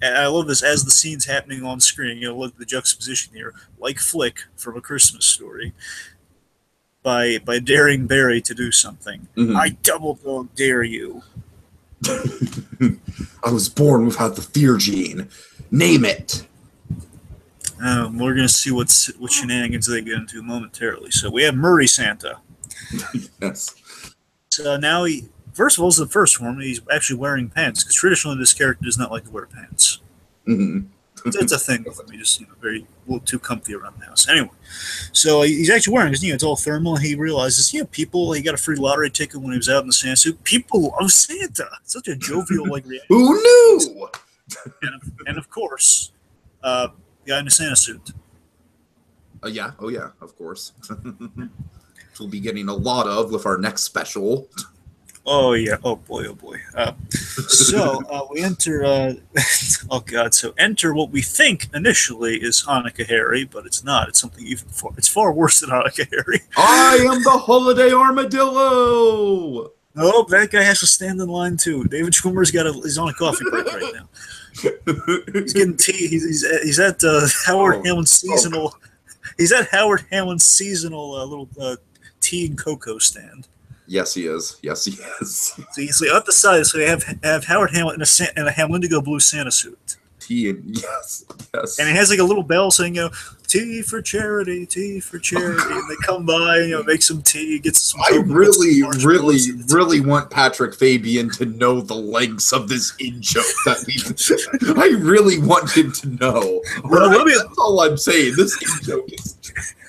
And I love this as the scene's happening on screen. Look at the juxtaposition here, like Flick from A Christmas Story. By daring Barry to do something. Mm-hmm. I double dog dare you. I was born without the fear gene. Name it. We're going to see what shenanigans they get into momentarily. So we have Murray Santa. Yes. So now first of all, this is the first form. He's actually wearing pants, because traditionally this character does not like to wear pants. Mm-hmm. It's a thing with him. He just very a little too comfy around the house. Anyway, so he's actually wearing, because it's all thermal, and he realizes, he got a free lottery ticket when he was out in the Santa suit. People love Santa. Such a jovial reaction. Who knew? And of course, the guy in the Santa suit. Yeah. Oh yeah. Of course. We'll be getting a lot of with our next special. Oh yeah! Oh boy! Oh boy! So we enter. Oh god! So enter what we think initially is Hanukkah Harry, but it's not. It's something even far. It's far worse than Hanukkah Harry. I am the holiday armadillo. Oh, that guy has to stand in line too. David Schwimmer's he's on a coffee break right now. He's getting tea. He's at Howard Hamlin's seasonal. He's at Howard Hamlin's seasonal little tea and cocoa stand. Yes, he is. Yes, he is. So he's at the side. So they have Howard Hamlin in a Hamlindigo blue Santa suit. Tea and yes. And it has like a little bell saying, tea for charity, tea for charity. Oh, and they come by, make some tea, get some. I really want Patrick Fabian to know the lengths of this in-joke that I really want him to know. That's all I'm saying. This in-joke is.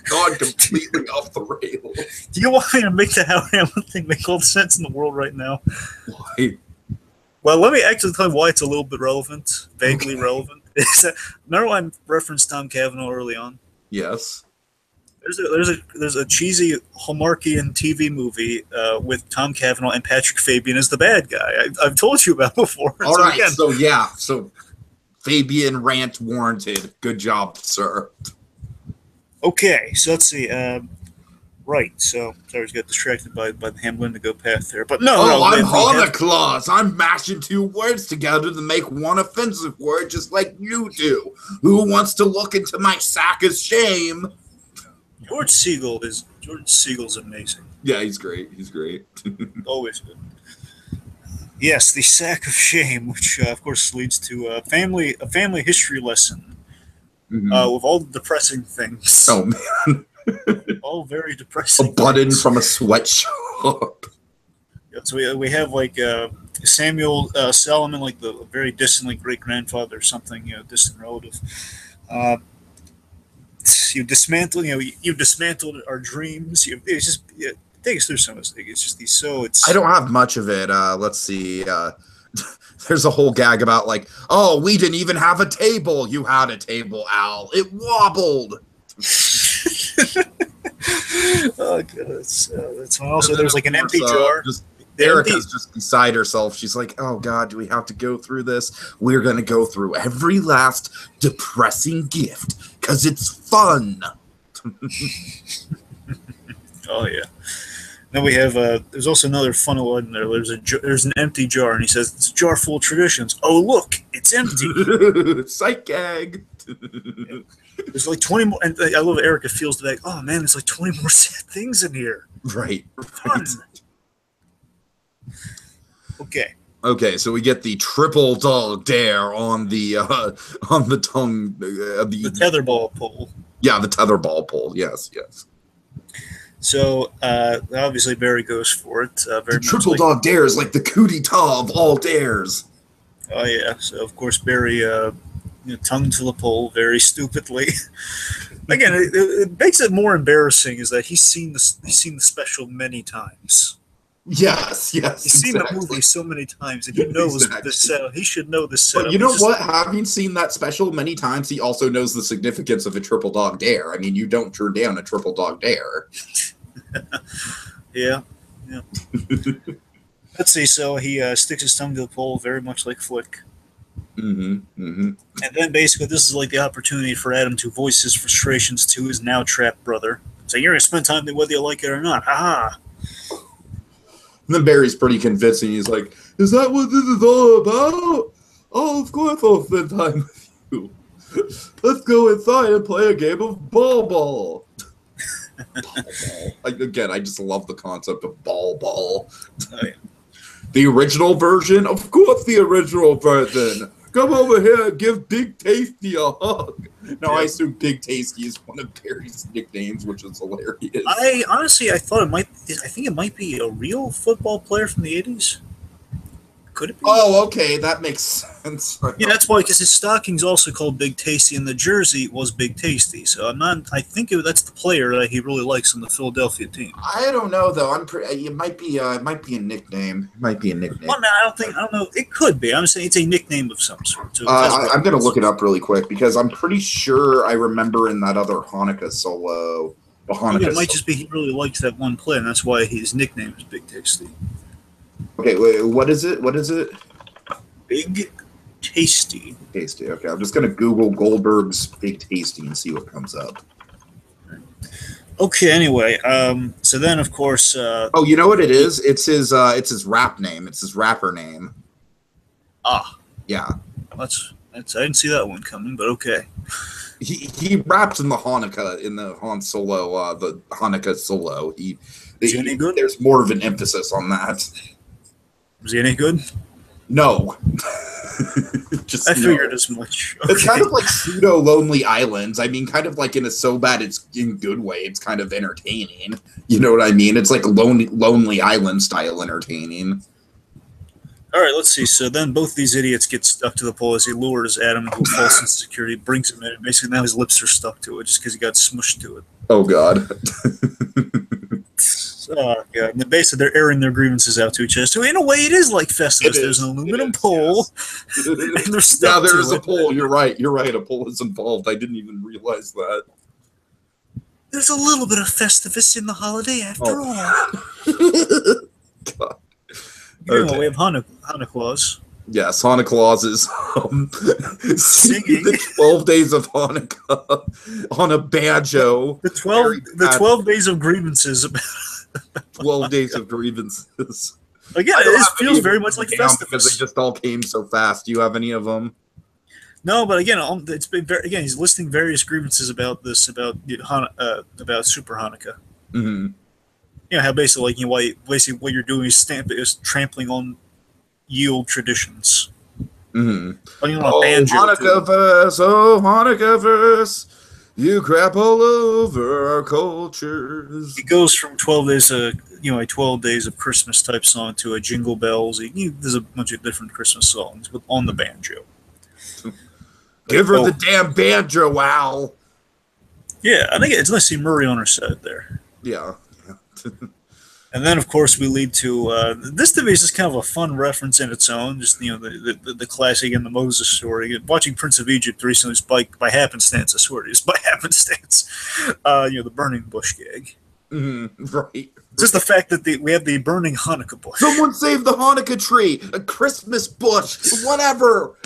gone completely off the rails. Do you want me to make the Howard Hamlin thing make all the sense in the world right now? Why? Well, let me actually tell you why it's a little bit relevant, vaguely relevant. Remember when I referenced Tom Cavanaugh early on? Yes. There's a cheesy Hallmarkian TV movie with Tom Cavanaugh and Patrick Fabian as the bad guy. I've told you about before. All right. Again, so Fabian rant warranted. Good job, sir. Okay, so let's see. Right, so sorry, I was got distracted by the Hamlin to go path there, but no. I'm Haunaclaus. I'm mashing two words together to make one offensive word, just like you do. Who wants to look into my sack of shame? George Siegel's amazing. Yeah, he's great. He's great. Always good. Yes, the sack of shame, which of course leads to a family history lesson with all the depressing things. Oh man. All very depressing. A button from a sweatshop. Yeah, so we have like Samuel Solomon, like the very distant, like great grandfather or something, distant relative. You dismantled our dreams. Take us through some of this thing. It's just these. I don't have much of it. Let's see. There's a whole gag about like, oh, we didn't even have a table. You had a table, Al. It wobbled. Oh god, that's fun. Also, there's like an empty jar. Erica's just beside herself. She's like, oh god, do we have to go through this? We're gonna go through every last depressing gift because it's fun. Oh yeah. Then we have there's also another fun one there. There's an empty jar, and he says it's a jar full of traditions. Oh look, it's empty. Psych gag. Yeah. There's like 20 more, and I love Erica feels like, oh man, there's like 20 more sad things in here. Right. Okay, so we get the triple dog dare on the tongue the tetherball pole. Yeah, the tetherball pole. Yes. So obviously Barry goes for it. The triple dog dare is like the coup d'etat of all dares. Oh yeah. So of course Barry tongue to the pole very stupidly. Again, it makes it more embarrassing is that he's seen the special many times. Yes. He's seen the movie so many times, and he knows the setup. He should know the setup. But you know what? Having seen that special many times, he also knows the significance of a triple dog dare. I mean, you don't turn down a triple dog dare. Yeah. Let's see. So he sticks his tongue to the pole, very much like Flick. And then basically, this is like the opportunity for Adam to voice his frustrations to his now trapped brother. So you're gonna spend time whether you like it or not. Ha! And then Barry's pretty convincing. He's like, "Is that what this is all about? Oh, of course I'll spend time with you. Let's go inside and play a game of ball." Again, I just love the concept of ball. Oh, yeah. The original version? Of course the original version. Come over here and give Big Tasty a hug. Now, I assume Big Tasty is one of Barry's nicknames, which is hilarious. I think it might be a real football player from the 80s. Could it be? Oh, okay, that makes sense. Yeah, that's why, because his stocking's also called Big Tasty, and the jersey was Big Tasty. So I think that's the player that he really likes on the Philadelphia team. I don't know though. It might be a nickname. Well, man, I don't know. It could be. I'm saying it's a nickname of some sort. So I'm gonna look it up really quick because I'm pretty sure I remember in that other Hanukkah solo. It might just be he really likes that one play, and that's why his nickname is Big Tasty. Okay, wait, what is it? Big Tasty. Tasty. Okay, I'm just gonna Google Goldbergs Big Tasty and see what comes up. Okay. Anyway, so then of course. Oh, you know what it is? It's his rap name. It's his rapper name. Ah. Yeah. That's. I didn't see that one coming, but okay. He raps in the Han Solo, the Hanukkah solo. Is he any good? There's more of an emphasis on that. Was he any good? No. I figured as much. Okay. It's kind of like pseudo Lonely Islands. I mean, kind of like in a so bad it's in good way. It's kind of entertaining. You know what I mean? It's like Lonely Island style entertaining. All right, let's see. So then both these idiots get stuck to the pole as he lures Adam into a false sense of security, brings him in, and basically now his lips are stuck to it just because he got smushed to it. Oh, God. Oh, God. And basically they're airing their grievances out to each other. So in a way, it is like Festivus. There's an aluminum pole, yes. and they're stuck yeah, there's to a pole. You're right. You're right. A pole is involved. I didn't even realize that. There's a little bit of Festivus in the holiday after all. God. Okay. We have Hanukkah Claus. Yeah, Santa Claus is singing the 12 days of Hanukkah on a banjo. The 12 days of grievances. 12 days of grievances. Again, it feels very much like Festivus. Because they just all came so fast. Do you have any of them? No, but again, it's been again. He's listing various grievances about this, about Super Hanukkah. Mm-hmm. You know how basically, basically what you're doing is trampling on yield traditions. Mm-hmm. Oh, Hanukkah verse, you crap all over our cultures. It goes from 12 days, a 12 days of Christmas type song to a Jingle Bells. There's a bunch of different Christmas songs on the banjo. Give her the damn banjo, Al. Yeah, I think it's nice to see Murray on her side there. Yeah. And then, of course, we lead to this. To me is just kind of a fun reference in its own. Just the classic and the Moses story. Watching Prince of Egypt recently was by happenstance. I swear it is by happenstance. The burning bush gag. Right. Just the fact that we have the burning Hanukkah bush. Someone save the Hanukkah tree, a Christmas bush, whatever.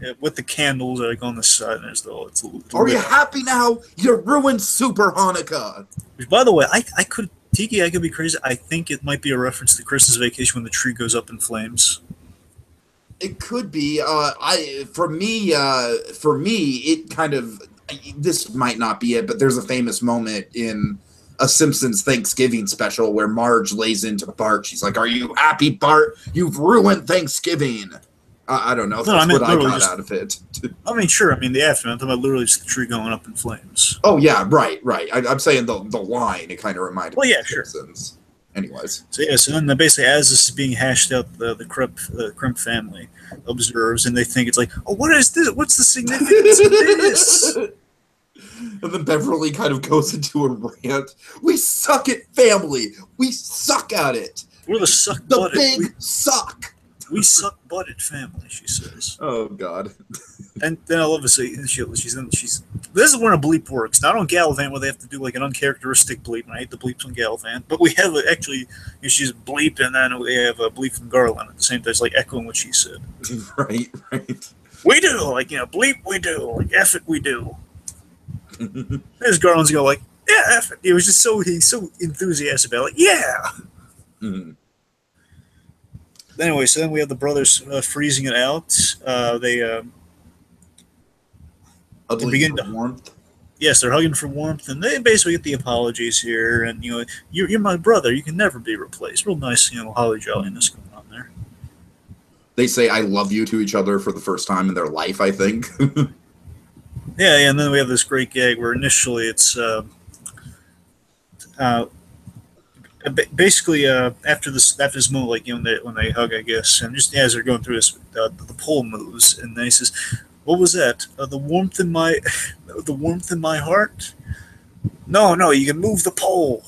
Yeah, with the candles like on the side, and there's it's. Are you happy now? You ruined Super Hanukkah. Which, by the way, I could be crazy. I think it might be a reference to Christmas Vacation when the tree goes up in flames. It could be. For me, it kind of. This might not be it, but there's a famous moment in a Simpsons Thanksgiving special where Marge lays into Bart. She's like, "Are you happy, Bart? You've ruined Thanksgiving." I don't know. That's what I got out of it. I mean, sure. I mean, the aftermath. I'm talking about literally just the tree going up in flames. Oh yeah, right. I'm saying the line. It kind of reminded me. Well, yeah, sure. Simpsons. Anyways. So then basically, as this is being hashed out, the Crump family observes, and they think it's like, oh, what is this? What's the significance of this? And then Beverly kind of goes into a rant. We suck at family. We suck at it. We're the suck-butted. The big suck. We suck-butted family, she says. Oh, God. And then I love to say, this is when a bleep works. Not on Gallivant, where they have to do like an uncharacteristic bleep. And I hate the bleeps on Gallivant. But we have actually, she's bleep, and then we have a bleep from Garland at the same time. It's like echoing what she said. Right. We do. Like, bleep, we do. Like, F it, we do. There's Garland's go like, yeah, F it. He was just he's so enthusiastic about it. Like, yeah. Mm-hmm. Anyway, so then we have the brothers freezing it out. They begin to warmth. Yes, they're hugging for warmth, and they basically get the apologies here. And you're my brother. You can never be replaced. Real nice, holly jolliness going on there. They say "I love you" to each other for the first time in their life, I think. Yeah, and then we have this great gag where initially it's basically after this moment, like when they hug, I guess, and just as they're going through this, the pole moves, and then he says, "What was that? The warmth in my heart? No, you can move the pole."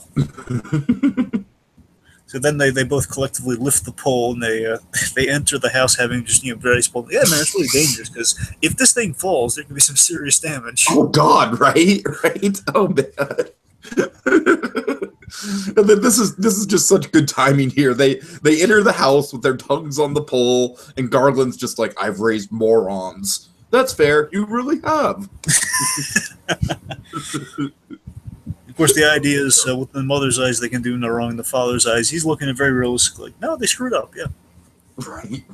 So then they both collectively lift the pole, and they enter the house having just various pole. Yeah, man, it's really dangerous because if this thing falls, there can be some serious damage. Oh God, right. Oh man. And then this is just such good timing here. They enter the house with their tongues on the pole, and Garland's just like, "I've raised morons." That's fair. You really have. Of course, the idea is with the mother's eyes, they can do no wrong. In the father's eyes, he's looking at very realistically. No, they screwed up. Yeah. Right.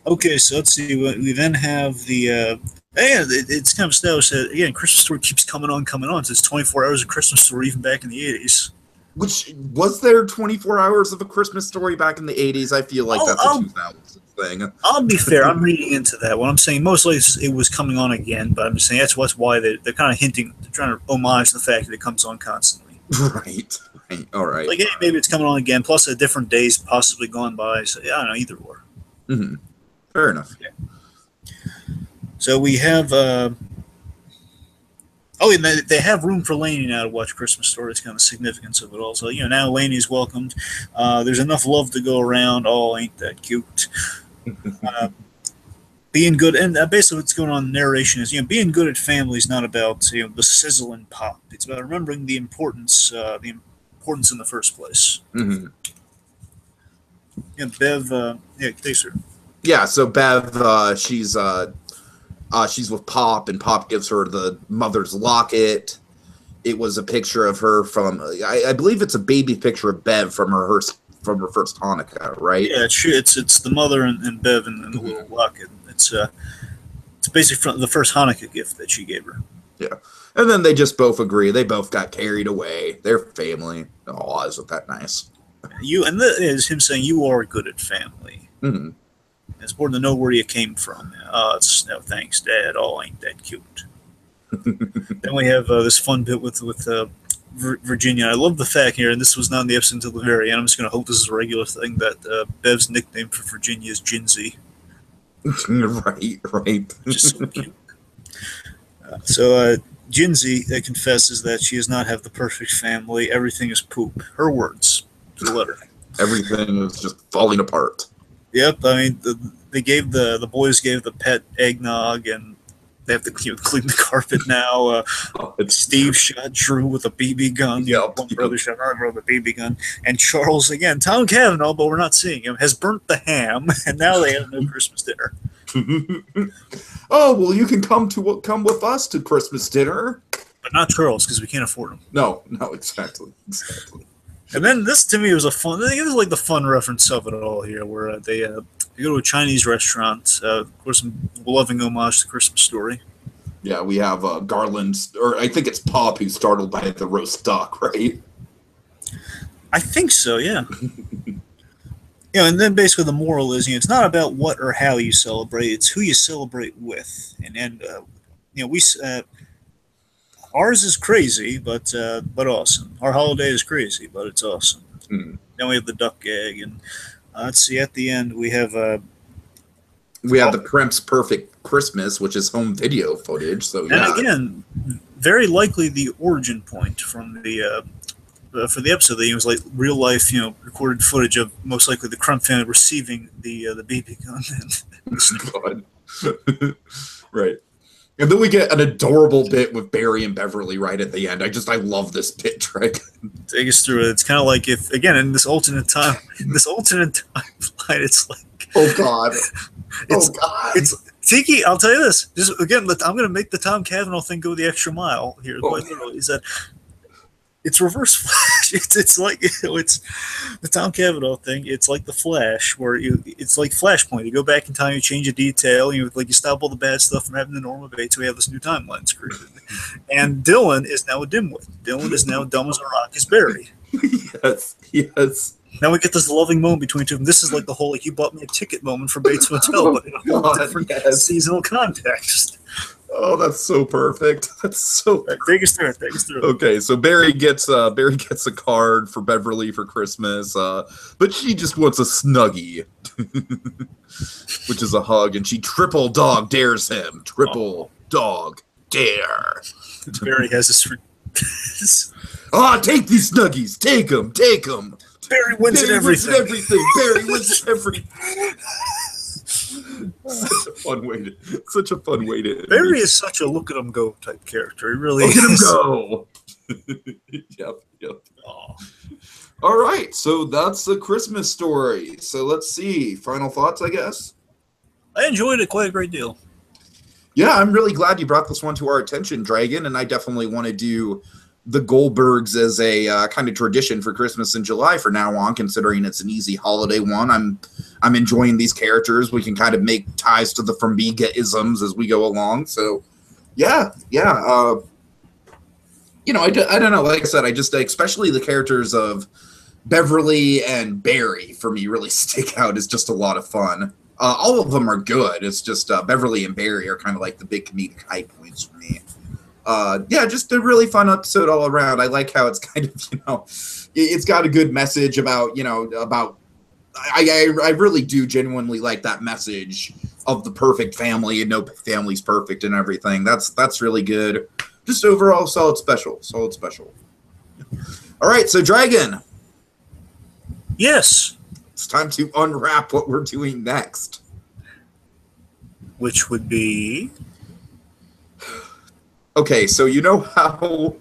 Okay, so let's see. We then have the. It's kind of established that again, Christmas Story keeps coming on. So it's 24 hours of Christmas Story even back in the 80s. Which was there 24 hours of A Christmas Story back in the 80s? I feel like that's a 2000s thing. I'll be fair. I'm reading into that. What I'm saying, mostly it was coming on again, but I'm just saying that's why they're kind of hinting, they're trying to homage the fact that it comes on constantly. Right. All right. Like, hey, maybe it's coming on again. Plus, a different day's possibly gone by. So yeah, I don't know, either or. Mm-hmm. Fair enough. Yeah. So we have. And they have room for Lainey now to watch Christmas Story. It's kind of the significance of it all. So, now Lainey's welcomed. There's enough love to go around. Oh, ain't that cute. Being good, and basically what's going on in the narration is, being good at family is not about, the sizzle and pop. It's about remembering the importance in the first place. Mm-hmm. Yeah, Bev, thanks, sir. Yeah, so Bev, she's with Pop, and Pop gives her the mother's locket. It was a picture of her from, I believe it's a baby picture of Bev from her first Hanukkah, right? Yeah, it's the mother and Bev and the little locket. It's basically from the first Hanukkah gift that she gave her. Yeah, and then they just both agree. They both got carried away. They're family. Oh, isn't that nice? And that is him saying, "You are good at family." Mm-hmm. It's important to know where you came from. It's no thanks, Dad. Oh, ain't that cute. Then we have this fun bit with Virginia. I love the fact here, and this was not in the episode until the very end. I'm just going to hope this is a regular thing, that Bev's nickname for Virginia is Ginsey. Right. Just so cute. So Ginsey confesses that she does not have the perfect family. Everything is poop. Her words to the letter. Everything is just falling apart. Yep. I mean, the boys gave the pet eggnog, and they have to clean the carpet now. Steve shot Drew with a BB gun. Yep. One brother shot another brother with a BB gun. And Charles, again, Tom Cavanaugh, but we're not seeing him, has burnt the ham, and now they have no Christmas dinner. Oh, well, you can come with us to Christmas dinner. But not Charles, because we can't afford him. No, exactly. And then this, to me, was I think it was like the fun reference of it all here, where they go to a Chinese restaurant, of course, some loving homage to Christmas Story. Yeah, we have Garland, or I think it's Pop who's startled by the roast duck, right? I think so, yeah. And then basically the moral is, it's not about what or how you celebrate; it's who you celebrate with. And we ours is crazy, but awesome. Our holiday is crazy, but it's awesome. Mm. Then we have the duck gag, and let's see. At the end, we have the Crimp's Perfect Christmas, which is home video footage. So yeah, and again, very likely the origin point from the for the episode. That it was like real life, recorded footage of most likely the Crump family receiving the BB gun. God. Right. And then we get an adorable bit with Barry and Beverly right at the end. I love this bit, Drake. Take us through it. It's kind of like if, again, in this alternate timeline, it's like... Oh, God. It's Tiki, I'll tell you this. Just, again, I'm going to make the Tom Cavanaugh thing go the extra mile here, quite literally, is that it's reverse Flash. It's like, it's the Tom Cavanaugh thing. It's like the Flash, where it's like Flashpoint. You go back in time, you change a detail, you stop all the bad stuff from happening in normal debate, so we have this new timeline created. And Dylan is now a dimwit. Dylan is now dumb as a rock as Barry. Yes. Now we get this loving moment between two of them. This is like the whole, you bought me a ticket moment for Bates Motel, but in a whole different seasonal context. Oh, that's so perfect. That's so. Take us through it. Okay, so Barry gets a card for Beverly for Christmas, but she just wants a Snuggie, which is a hug, and she triple dog dares him. Triple dog dare. Barry has this. Take these Snuggies. Take them. Barry wins at everything. Barry wins at everything. Such a fun way to. Barry is such a look at him go type character. He really look at him go. Yep. Oh. All right, so that's the Christmas Story. So let's see. Final thoughts, I guess. I enjoyed it quite a great deal. Yeah, I'm really glad you brought this one to our attention, Dragon, and I definitely want to do the Goldbergs as a kind of tradition for Christmas in July from now on, considering it's an easy holiday one. I'm enjoying these characters. We can kind of make ties to the Formiga-isms as we go along. So, yeah. I don't know. Like I said, I just, especially the characters of Beverly and Barry, for me, really stick out as just a lot of fun. All of them are good. It's just Beverly and Barry are kind of like the big comedic high points for me. Yeah, just a really fun episode all around. I like how it's kind of, it's got a good message about, about. I really do genuinely like that message of the perfect family, and no family's perfect and everything. That's really good. Just overall solid special. All right, so Dragon. Yes. It's time to unwrap what we're doing next. Which would be... Okay, so you know how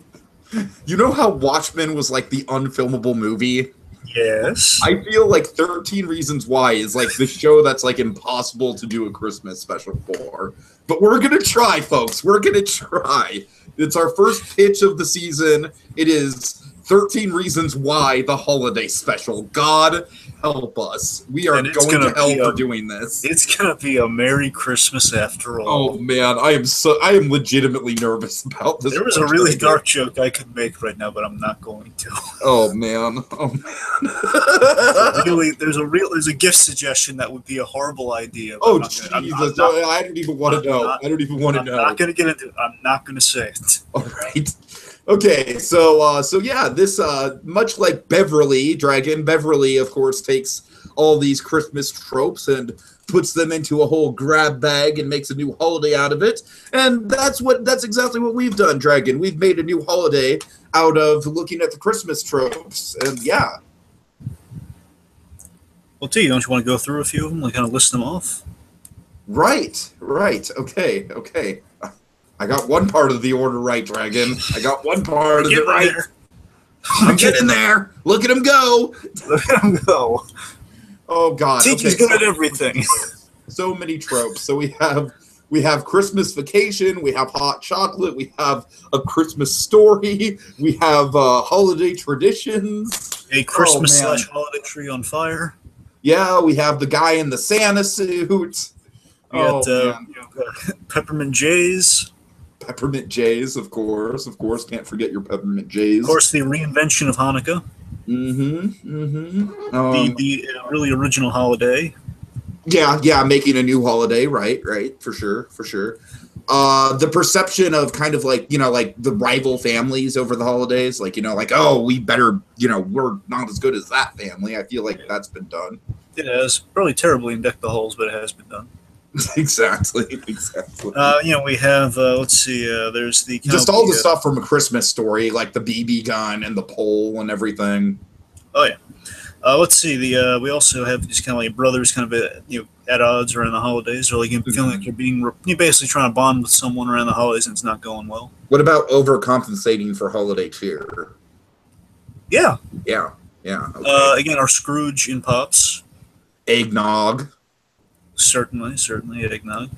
Watchmen was like the unfilmable movie? Yes. I feel like 13 Reasons Why is like the show that's like impossible to do a Christmas special for. But we're going to try, folks. We're going to try. It's our first pitch of the season. It is 13 Reasons Why, the holiday special. God help us. We are going to hell for doing this. It's going to be a Merry Christmas after all. Oh, man. I am legitimately nervous about this. There was a really dark joke I could make right now, but I'm not going to. Oh, man. There's a gift suggestion that would be a horrible idea. Oh, Jesus. I don't even want to know. I don't even want to know. I'm not going to get into it. I'm not going to say it. All right. Okay, so yeah, this much like Beverly, of course, takes all these Christmas tropes and puts them into a whole grab bag and makes a new holiday out of it. And that's exactly what we've done, Dragon. We've made a new holiday out of looking at the Christmas tropes. And yeah. Well, T, don't you want to go through a few of them, like kind of list them off? Right. Okay. I got one part of the order right, Dragon. I got one part of it right. I'm getting there. Look at him go. Look at him go. Oh, God. Tiki's good at everything. So many tropes. So we have Christmas Vacation. We have Hot Chocolate. We have A Christmas Story. We have Holiday Traditions. A Christmas / holiday tree on fire. Yeah, we have the guy in the Santa suit. We got Peppermint Jays. Peppermint Jays, of course. Can't forget your Peppermint Jays. Of course, the reinvention of Hanukkah. The really original holiday. Yeah, making a new holiday, right, for sure. The perception of kind of like, like the rival families over the holidays, like, oh, we better, we're not as good as that family. I feel like that's been done. It has. Probably terribly in Deck the Halls, but it has been done. Exactly. We have, let's see, there's the... Just all the stuff from A Christmas Story, like the BB gun and the pole and everything. Oh, yeah. Let's see, we also have these kind of like brothers kind of, at odds around the holidays, or like feeling like you're basically trying to bond with someone around the holidays and it's not going well. What about overcompensating for holiday cheer? Yeah. Okay. Again, our Scrooge in Pops. Eggnog. Certainly eggnog.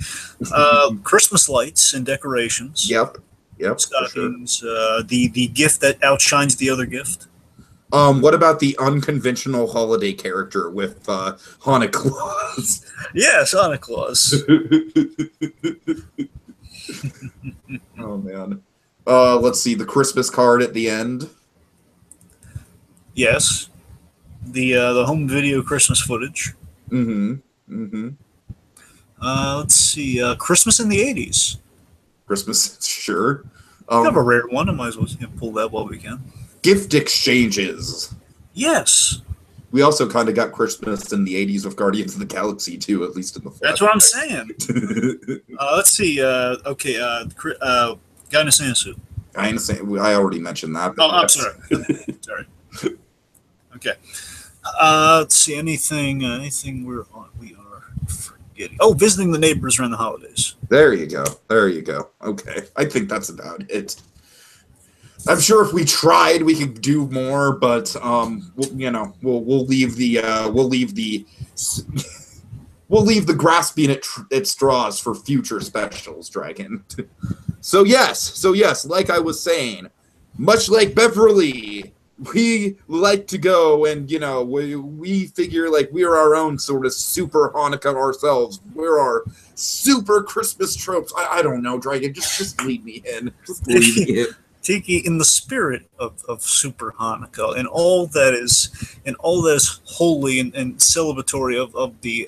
Christmas lights and decorations. Yep. Stockings. Sure. The gift that outshines the other gift. What about the unconventional holiday character with Santa Claus? Yeah, Santa Claus. Oh man. Let's see, the Christmas card at the end. Yes. The home video Christmas footage. Let's see. Christmas in the 80s. Christmas, sure. Kind of a rare one. I might as well pull that while we can. Gift exchanges. Yes. We also kind of got Christmas in the 80s with Guardians of the Galaxy, too, at least in the That's what I'm saying. Let's see. Guy in a Santa suit. I already mentioned that. Oh, I'm sorry. Sorry. Okay. Let's see. Anything we are forgetting. Oh, visiting the neighbors around the holidays. There you go. Okay. I think that's about it. I'm sure if we tried, we could do more, but we'll leave the grasping at straws for future specials, Dragon. So yes, like I was saying, much like Beverly, we like to go and we figure like we're our own sort of super Hanukkah ourselves. We're our super Christmas tropes. I don't know, Dragon. Just lead me in. Just lead me in. Tiki, in the spirit of Super Hanukkah and all that is holy and celebratory of the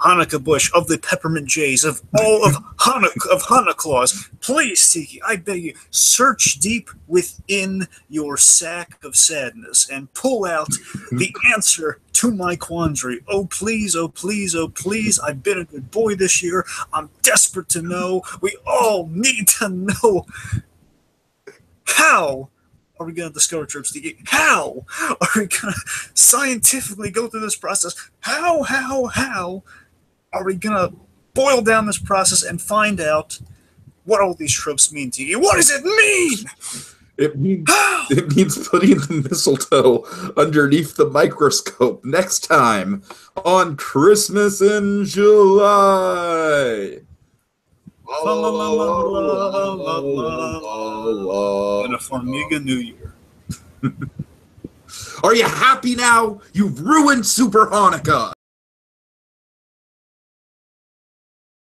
Hanukkah bush, of the peppermint jays, of all of Hanukkah Claus, please, Tiki, I beg you, search deep within your sack of sadness and pull out the answer to my quandary. Oh please, oh please, oh please, I've been a good boy this year. I'm desperate to know. We all need to know. How are we going to discover Chirps Tiki? How are we going to scientifically go through this process? How are we going to boil down this process and find out what all these tropes mean to you? What does it mean? It means putting the mistletoe underneath the microscope next time on Christmas in July. And a Farmiga New Year. Are you happy now? You've ruined Super Hanukkah.